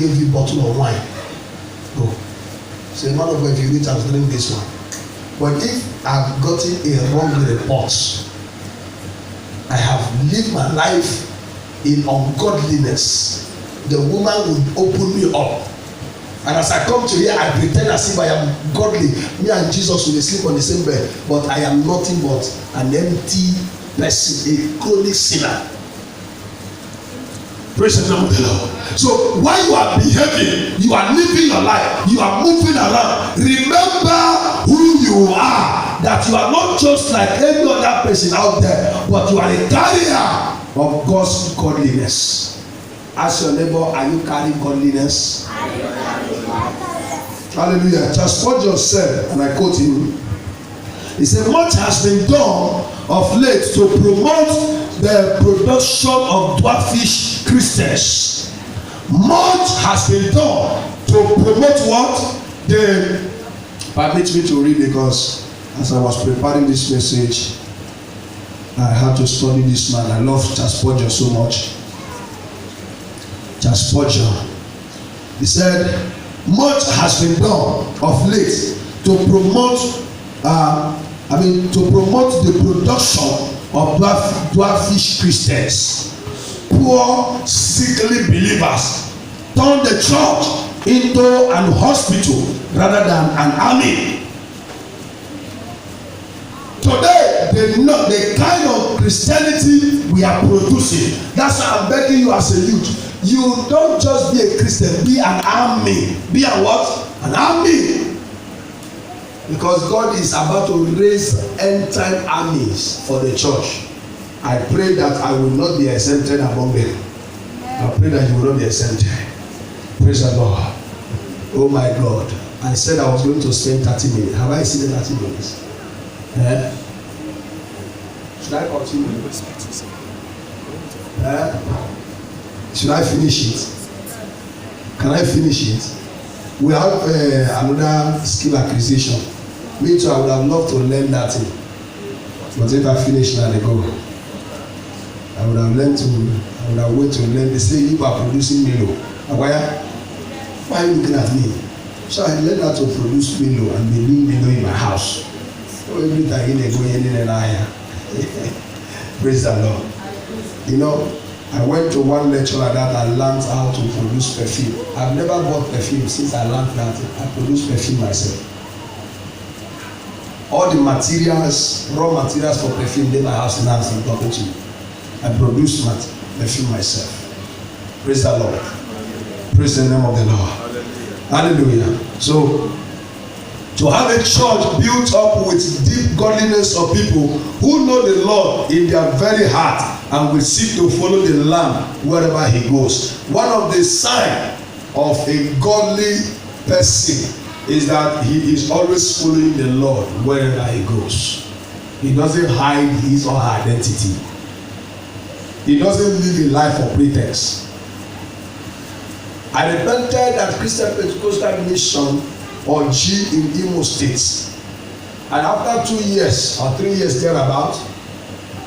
gave you a bottle of wine. Go. Say, man of God, if you need to drink this one. But if I've gotten a wrong report, I have lived my life in ungodliness, the woman would open me up. And as I come to here, I pretend as if I am godly. Me and Jesus will sleep on the same bed, but I am nothing but an empty person, a chronic sinner. Praise the name of the Lord. So while you are behaving, you are living your life, you are moving around, remember who you are, that you are not just like any other person out there, but you are a carrier of God's godliness. Ask your neighbor, are you carrying godliness? Hallelujah. Just Spurgeon said, and I quote him, he said, much has been done of late to promote the production of dwarfish Christians. Much has been done to promote what? Permit me to read, because as I was preparing this message, I had to study this man. I love Charles Spurgeon so much. Charles Spurgeon. He said, much has been done of late to promote the production of dwarfish Christians. Poor, sickly believers turn the church into an hospital rather than an army. Today, the kind of Christianity we are producing, that's why I'm begging you as a youth. You don't just be a Christian, be an army. Be a what? An army. Because God is about to raise end-time armies for the church. I pray that I will not be exempted among them. I pray that you will not be exempted. Praise the Lord. Oh my God. I said I was going to spend 30 minutes. Have I seen 30 minutes? Should I continue? Should I finish it? Can I finish it? We have another skill acquisition. Me too, I would have loved to learn that thing. But if I finish now, they go. I would have waited to learn. They say you are producing Milo. Why are you looking at me? So I learned how to produce Milo and be doing Milo in my house. So every time they go in and I praise the Lord. You know, I went to one lecture like that and learned how to produce perfume. I've never bought perfume since I learned that. I produce perfume myself. All the materials, raw materials for perfume, in my house now as I'm talking to you. I produce perfume myself. Praise the Lord. Praise the name of the Lord. Hallelujah. So, to have a church built up with deep godliness of people who know the Lord in their very heart and will seek to follow the Lamb wherever he goes. One of the signs of a godly person is that he is always following the Lord wherever he goes. He doesn't hide his or her identity. He doesn't live a life of pretense. I repented at Christian Pentecostal Mission or G in Imo State, and after 2 years or 3 years thereabout,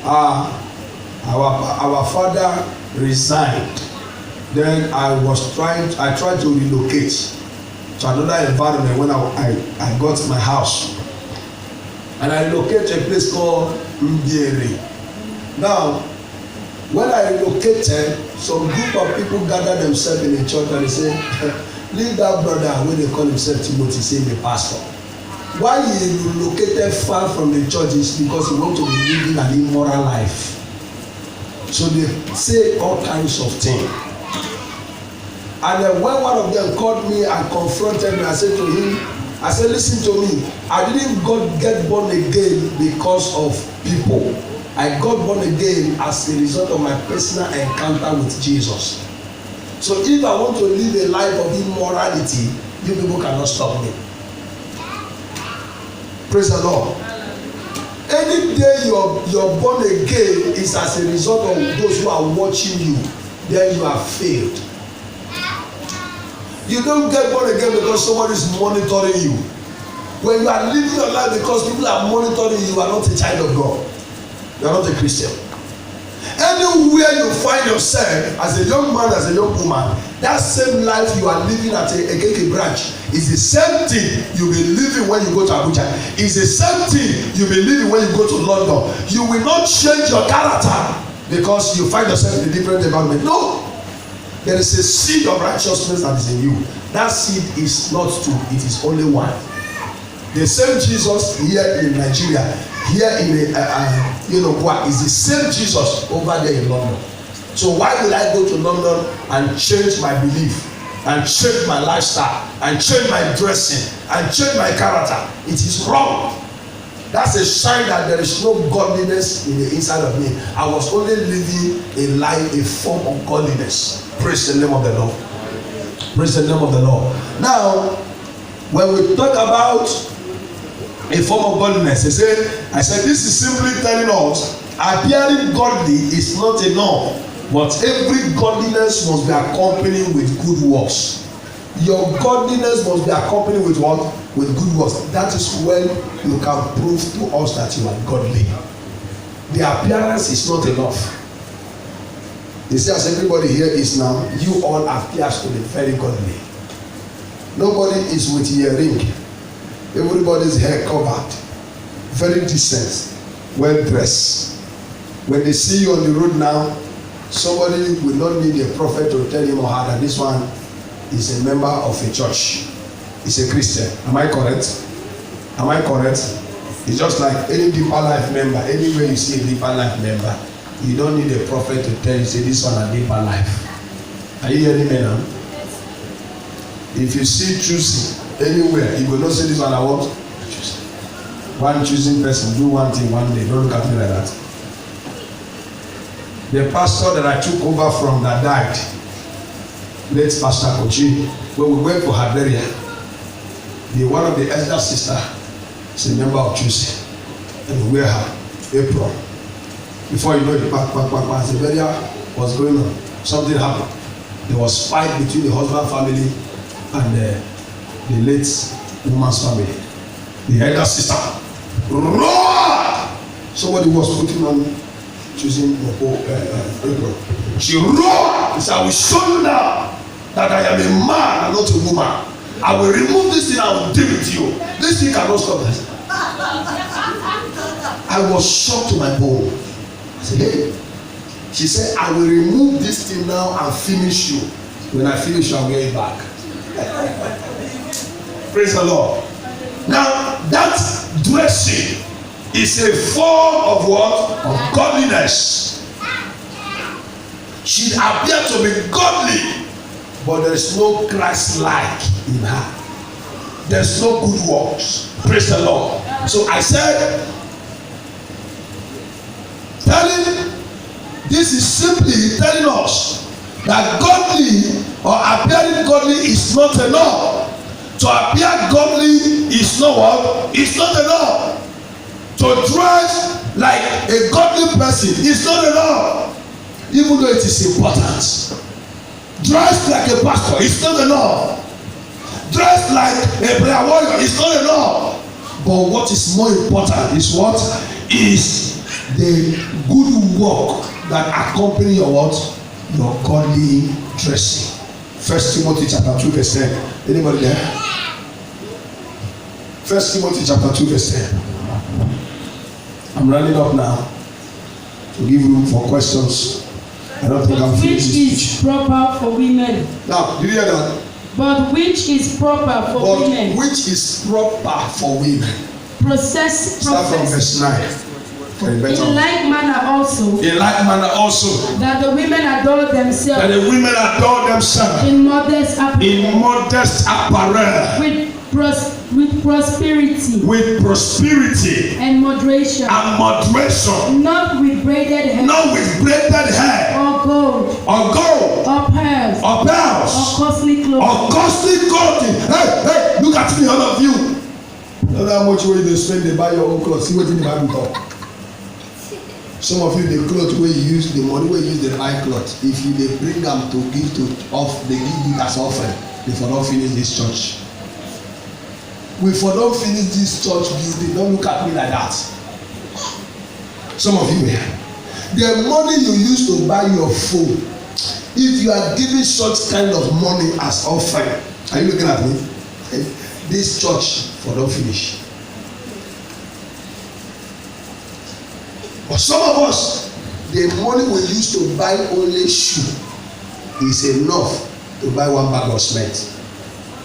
our father resigned. Then I tried to relocate to another environment when I got my house, and I relocated to a place called Mbieri. Now When I relocated, some group of people gathered themselves in a church and they say, leave that brother wey dey call himself Timothy, say the pastor. Why he relocated far from the church is because he want to be living an immoral life. So they say all kinds of things. And then when one of them called me and confronted me, I said to him, I said, listen to me, I didn't get born again because of people. I got born again as a result of my personal encounter with Jesus. So if I want to live a life of immorality, you people cannot stop me. Praise the Lord. Any day you're born again is as a result of those who are watching you, then you have failed. You don't get born again because somebody is monitoring you. When you are living your life because people are monitoring you, you are not a child of God. You are not a Christian. Anywhere you find yourself as a young man, as a young woman, that same life you are living at a KK branch is the same thing you will be living when you go to Abuja. It's the same thing you will be living when you go to London. You will not change your character because you find yourself in a different environment. No. There is a seed of righteousness that is in you. That seed is not two, it is only one. The same Jesus here in Nigeria, here in is the same Jesus over there in London. So why will I go to London and change my belief, and change my lifestyle, and change my dressing, and change my character? It is wrong. That's a sign that there is no godliness in the inside of me. I was only living a life, a form of godliness. Praise the name of the Lord. Praise the name of the Lord. Now, when we talk about a form of godliness, I said this is simply telling us appearing godly is not enough, but every godliness must be accompanied with good works. Your godliness must be accompanied with what? With good works. That is when you can prove to us that you are godly. The appearance is not enough. You see, as everybody here is now, you all appear to be very godly. Nobody is with earring. Everybody's hair covered. Very decent. Well dressed. When they see you on the road now, somebody will not need a prophet to tell him or her that this one is a member of a church. He's a Christian. Am I correct? Am I correct? It's just like any Deeper Life member. Anywhere you see a Deeper Life member, you don't need a prophet to tell you, say this one a Deeper Life. Are you hearing me now? If you see choosing anywhere, you will not say this one I want. One choosing person, do one thing one day. Don't look at me like that. The pastor that I took over from that died, late Pastor Kochi, when we went for her burial, one of the elder sister is a member of choosing, and we wear her apron. Before you know it, the burial was going on. Something happened. There was fight between the husband family and the late woman's family. The elder sister roared. Somebody was putting on choosing apron. She roared. She said, I will show you now that I am a man and not a woman. I will remove this thing, I will deal with you. This thing cannot stop this. I was shocked to my bone. I said, hey. She said, I will remove this thing now and finish you. When I finish, I'll get it back. Praise the Lord. Now, that dressing is a form of what? Of godliness. She appeared to be godly, but there is no Christ-like in her. There's no good works. Praise the Lord. So I said, this is simply telling us that godly or appearing godly is not enough. To appear godly is not what? It's not enough. To dress like a godly person is not enough, even though it is important. Dress like a pastor is not enough. Dress like a prayer warrior is not enough. But what is more important is what? Is the good work that accompany your what? Your godly dressing. 1 Timothy chapter 2 verse 10. Anybody there? 1 Timothy chapter 2 verse 10. I'm running up now to give room for questions I don't think I'm But finished which this is speech. proper for women? Now, did you hear that? But which is proper for But women? which is proper for women? Start from verse 9. For a better. In like manner also, In like manner also, that the women adore that themselves the women adore themselves in modest in apparel, modest apparel, with prosperity with prosperity and moderation, and moderation, not with braided hair not with braided hair or gold or gold or pearls or or bells costly or clothing. costly clothing. Hey, look at me, all of you. Know how much wey you dey spend dey buy your own clothes. See wetin the Bible talk. Some of you, the cloth wey you use, the money wey you use dey buy cloth, if you dey bring am to give to off, dey give it as offering, they for don finish this church. We for don finish this church building. Don't look at me like that. Some of you here, the money you use to buy your phone, if you are giving such kind of money as offering, are you looking at me? This church for don finish. But some of us, the money we use to buy only shoe is enough to buy one bag of cement,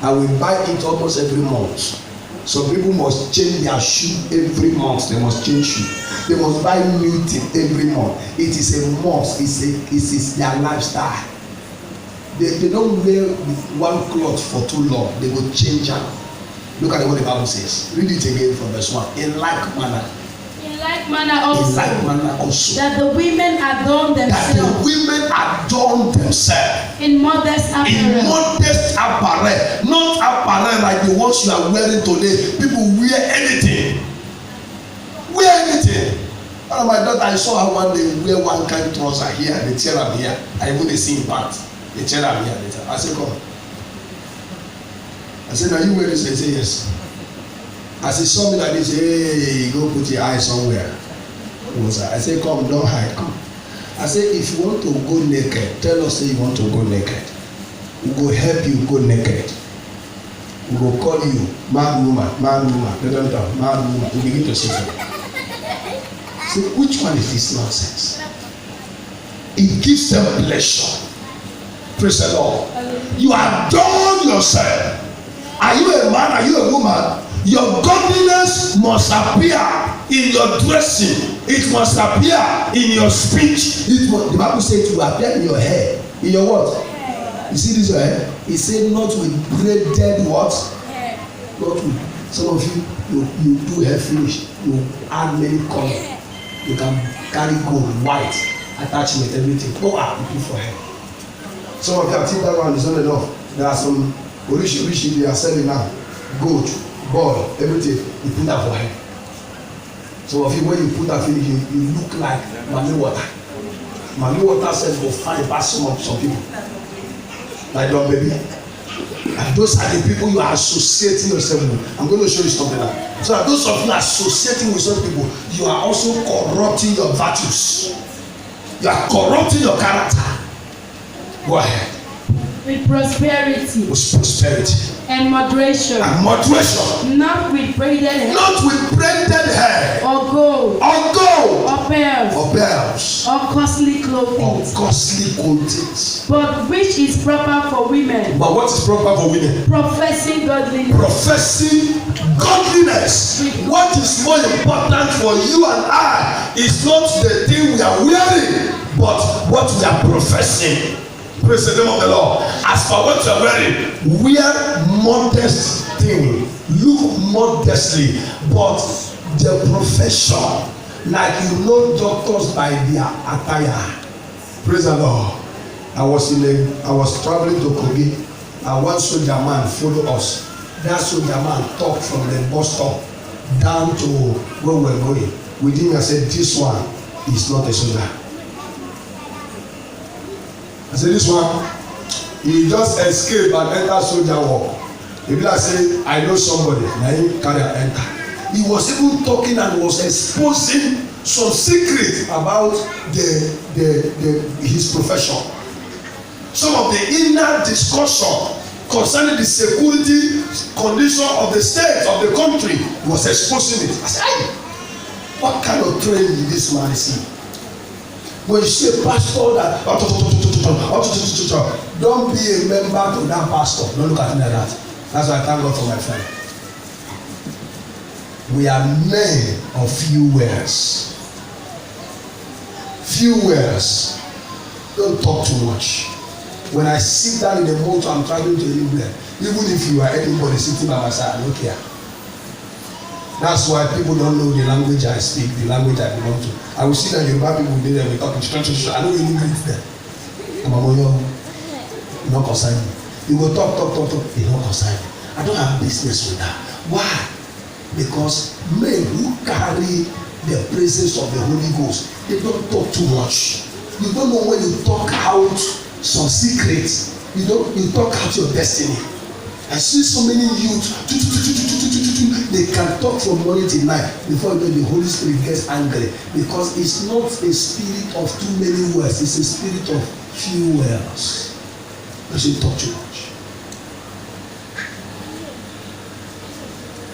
and we buy it almost every month. Some people must change their shoe every month. They must change shoe. They must buy new thing every month. It is a must. It is their lifestyle. They don't wear one cloth for too long. They will change am. Look at what the Bible says. Read it again from verse 1. In like manner. In like manner also, that the women adorn That the themselves women adorn themselves in modest in apparel, modest apparel, not apparel like the ones you are wearing today. People wear anything. Wear anything. One of my daughter, I saw her one day wear one kind trouser here, they tear am here. I even dey see im part. They tear am here. I say, come. I say, na you wear this? They say, yes. As he saw me like this, hey, go put your eye somewhere. I say, come, don't hide, come. I say, if you want to go naked, tell us say you want to go naked. We go help you go naked. We go call you mad woman, mad woman. We begin to say something. So which one is this nonsense? It gives them pleasure. Praise the Lord. You adorn yourself. Are you a man? Are you a woman? Your godliness must appear in your dressing. It must appear in your speech. The Bible says to appear in your hair. In your what? You see this your hair? It said not with braided what? Not with. Some of you do hair finish. You add many color. You can carry gold, white, attachment, everything. Go out, you put for hair. Some of you, I think that one is not enough. There are some orishi they are selling now. Gold, ball, everything. You put that for hair. Some of you, when you put that finish, you look like Mami Water. Mami Water says go find pass some people. Like your baby. And those are the people you are associating yourself with. I'm going to show you something now. So that those of you associating with such people, you are also corrupting your virtues. You are corrupting your character. Go ahead. with prosperity With prosperity. and moderation, And moderation. not with braided hair Not with braided hair. or gold Or gold. or pearls Or bells. or costly Or clothing, costly clothing. but which is proper for women, But what is proper for women? professing godliness. Professing godliness. What is more important for you and I is not the thing we are wearing, but what we are professing. Praise the name of the Lord. As for what you are wearing, wear modest thing. Look modestly, but the profession, like you know doctors by their attire. Praise the Lord. I was traveling to Kogi, and one soldier man followed us. That soldier man talked from the bus stop down to where we were going. Within me, I said, this one is not a soldier. I said, this one, he just escaped and enter soldier work. If I say, I know somebody, na him carry am enter. He was even talking and was exposing some secrets about his profession. Some of the inner discussion concerning the security condition of the state of the country was exposing it. I said, hey, what kind of training did this man see? When you say pastor that don't be a member to that pastor. Don't look at me like that. That's why I thank God for my friend. We are men of few words. Few words. Don't talk too much. When I sit down in the motor, I'm traveling to England. Even if you are anybody sitting by my side, I don't care. That's why people don't know the language I speak, the language I belong to. I will see that Yoruba people dey there, we talk in French. I don't really greet them. I'm a moyo, no concern me. You go talk, they don't concern me. I don't have business with that. Why? Because men who carry the presence of the Holy Ghost, they don't talk too much. You don't know when you talk out some secrets. You talk out your destiny. I see so many youth, they can talk from morning till night. Before you know, the Holy Spirit gets angry, because it's not a spirit of too many words, it's a spirit of few words. Doesn't talk too much.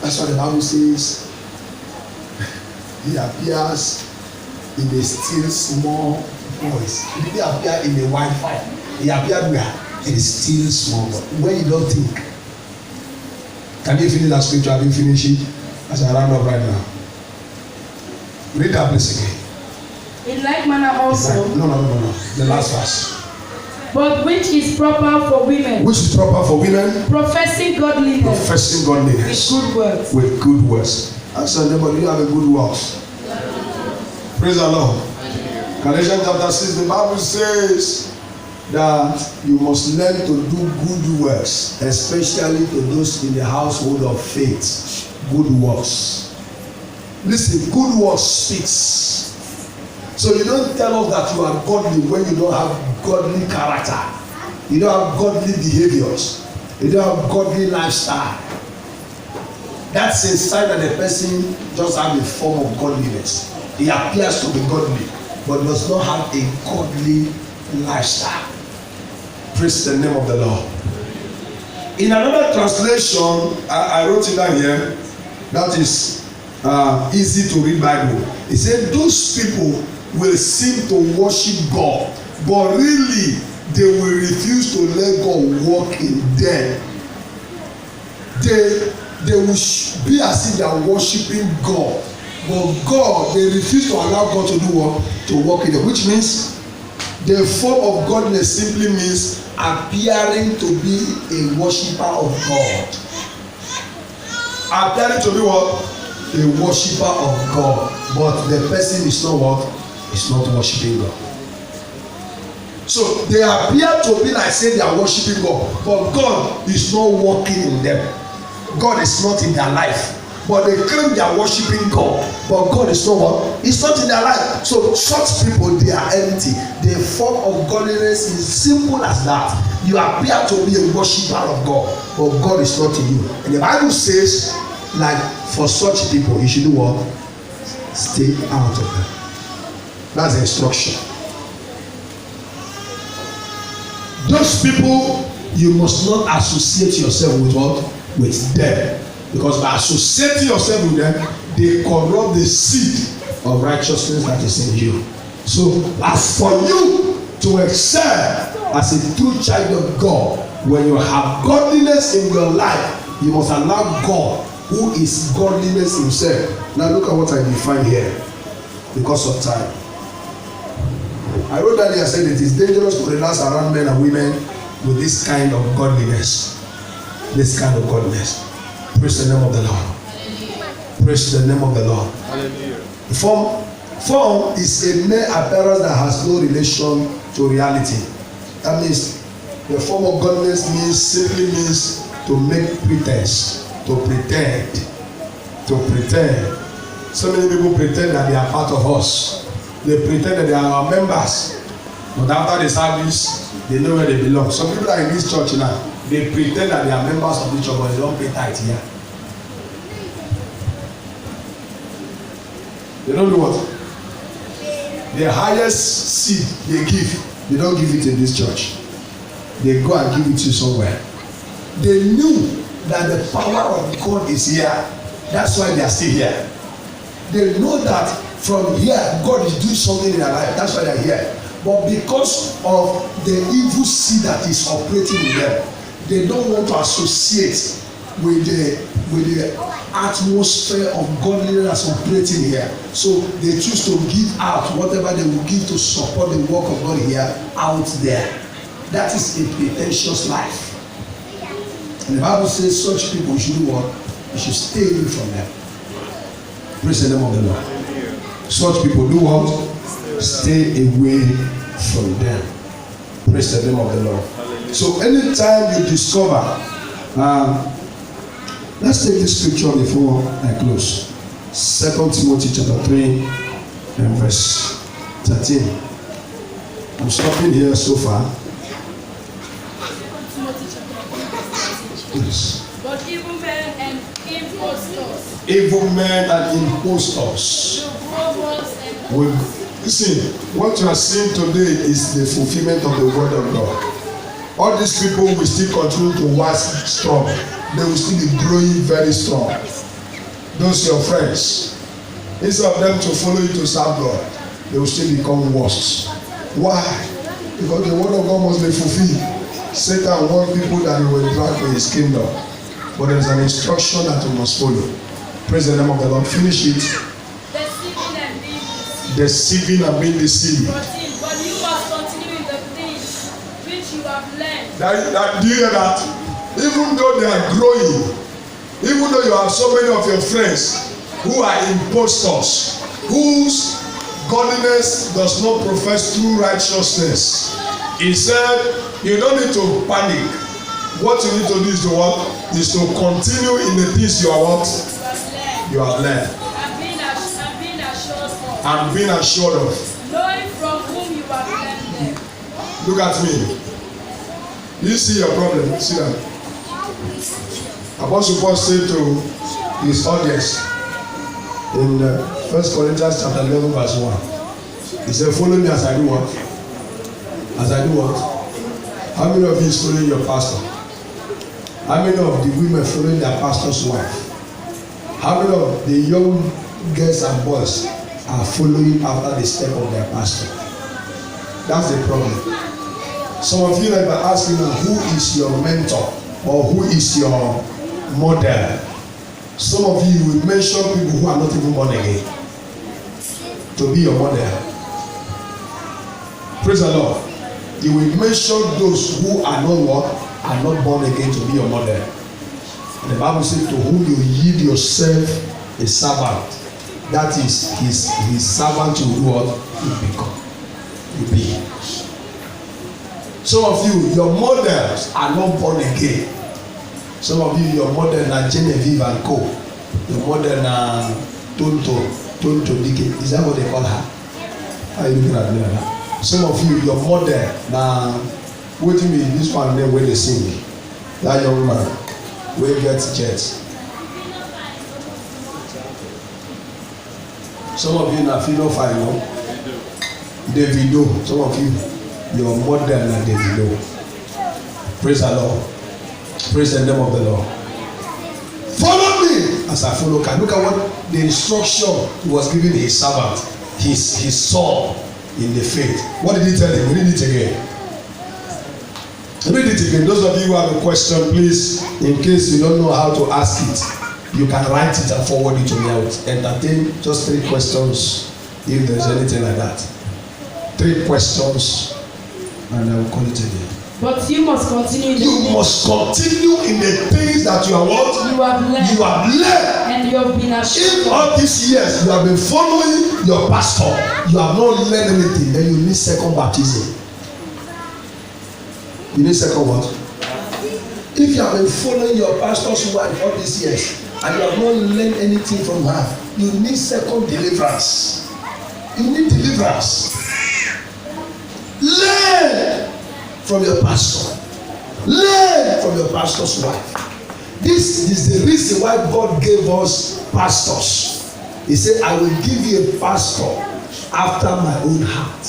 That's what the Bible says. He appears in a still small voice. He didn't appear in a wide fire. He appeared where? In a still small voice. When you don't think. Can you finish that scripture? Have you finished it? As I round up right now. Read that place again. In like manner also. No. The last verse. But which is proper for women? Which is proper for women? Professing godliness. Professing godliness. With good words. With good words. Ask your neighbor, do you have a good works? Praise the Lord. Galatians chapter 6, the Bible says that you must learn to do good works, especially to those in the household of faith. Good works. Listen, good works speaks. So you don't tell us that you are godly when you don't have godly character. You don't have godly behaviors. You don't have godly lifestyle. That's a sign that the person just have a form of godliness. He appears to be godly, but does not have a godly lifestyle. Praise the name of the Lord. In another translation, I wrote it down here. That is easy to read Bible. It said, those people will seem to worship God, but really they will refuse to let God work in them. They will be as if they are worshiping God, but God, they refuse to allow God to do what? To work in them. Which means the form of godliness simply means appearing to be a worshiper of God. Appearing to be what? A worshiper of God, but the person is not what? Is not worshiping God. So they appear to be like say they are worshiping God, but God is not working in them. God is not in their life. But they claim they are worshiping God, but God is not what? It's not in their life. So such people, they are empty. The form of godliness is simple as that. You appear to be a worshiper of God, but God is not in you. And the Bible says, like, for such people, you should do what? Stay out of them. That's the instruction. Those people, you must not associate yourself with what? With them. Because by associating yourself with them, they corrupt the seed of righteousness that is in you. So as for you to excel as a true child of God, when you have godliness in your life, you must allow God, who is godliness himself. Now look at what I define here, because of time. I wrote earlier, I said it is dangerous to relax around men and women with this kind of godliness. This kind of godliness. Praise the name of the Lord. Hallelujah. Praise the name of the Lord. Hallelujah. Form is a mere appearance that has no relation to reality. That means the form of godliness simply means to make pretense, to pretend. So many people pretend that they are part of us. They pretend that they are our members, but after the service, they know where they belong. Some people are in this church now. They pretend that they are members of the church, but they don't pay tithe here. They don't do what? The highest seed they give, they don't give it in this church. They go and give it to somewhere. They knew that the power of God is here. That's why they are still here. They know that from here God is doing something in their life. That's why they're here. But because of the evil seed that is operating in them, they don't want to associate with the atmosphere of godliness operating here. So they choose to give out whatever they will give to support the work of God here out there. That is a pretentious life. And the Bible says such people you should do what? You should stay away from them. Praise the name of the Lord. Such people do what? Stay away from them. Praise the name of the Lord. So anytime you discover, let's take this scripture before I close. 2 Timothy chapter 3 and verse 13. I'm stopping here so far. Yes. But evil men and impostors. Evil men and impostors. Listen, what you are seeing today is the fulfillment of the word of God. All these people will still continue to wax strong. They will still be growing very strong. Those your friends, instead of them to follow you to serve God, they will still become worse. Why? Because the word of God must be fulfilled. Satan wants people that he will drag to his kingdom. But there is an instruction that you must follow. Praise the name of the Lord. Finish it. Deceiving and being deceived. But you must continue in the things which you have learned. Do you hear that? Even though they are growing, even though you have so many of your friends who are impostors, whose godliness does not profess true righteousness, he said, you don't need to panic. What you need to do is to what? Is to continue in the things you are what? You have learned. And being assured of. Knowing from whom you have learned them. Look at me. Do you see your problem? See that? Apostle Paul said to his audience in 1 Corinthians chapter 11 verse 1. He said, follow me as I do what? As I do what? How many of you is following your pastor? How many of the women following their pastor's wife? How many of the young girls and boys are following after the step of their pastor? That's the problem. Some of you like asking who is your mentor or who is your model. Some of you will mention people who are not even born again to be your model. Praise the Lord. You will mention those who are not what? Are not born again to be your model. And the Bible says to whom you yield yourself a servant. That is his servant you what you become. You be. Some of you, your models are not born again. Some of you, your model na Genevieve and Co. Your model na Tonto Dike. Is that what they call her? How are you looking at me like that? Some of you, your model na wetin be this one name wey dey sing? That young man wey get jet. Some of you na Philo Fino, Davido. Some of you, your model na Davido. Praise the Lord. Praise the name of the Lord. Follow me as I follow God. Look at what the instruction he was giving his servant, his son in the faith. What did he tell him? Read it again. Read it again. Those of you who have a question, please, in case you don't know how to ask it, you can write it and forward it to me. I will entertain just 3 questions if there's anything like that. 3 questions and I will call it a day. But you must continue. You must continue in the things that you are what? You have learned. You have learned. And you have been assured. If all these years you have been following your pastor, you have not learned anything, then you need second baptism. You need second what? If you have been following your pastor's wife all these years and you have not learned anything from her, you need second deliverance. You need deliverance. Learn from your pastor. Learn from your pastor's wife. This is the reason why God gave us pastors. He said, I will give you a pastor after my own heart.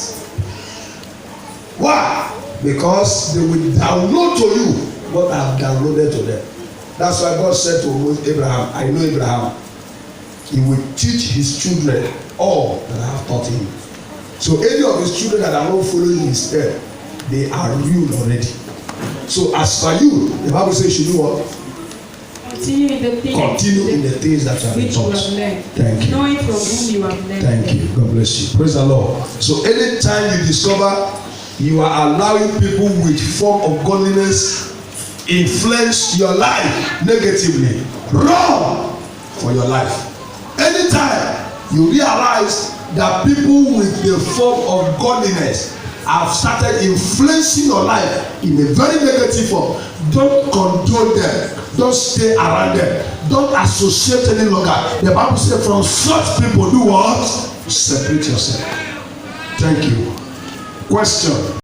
Why? Because they will download to you what I have downloaded to them. That's why God said to Abraham, I know Abraham, he will teach his children all that I have taught him. So any of his children that are not following his step, they are ruined already. So as for you, the Bible says you should do what? Continue in the things that you have been which you taught. have learned. Thank you. Knowing from whom you have learned. Thank you. God bless you. Praise the Lord. So anytime you discover you are allowing people with form of godliness influence your life negatively, run for your life. Anytime you realize that people with the form of godliness have started influencing your life in a very negative form, don't condone them. Don't stay around them. Don't associate any longer. The Bible says from such people do what? Separate yourself. Thank you. Question.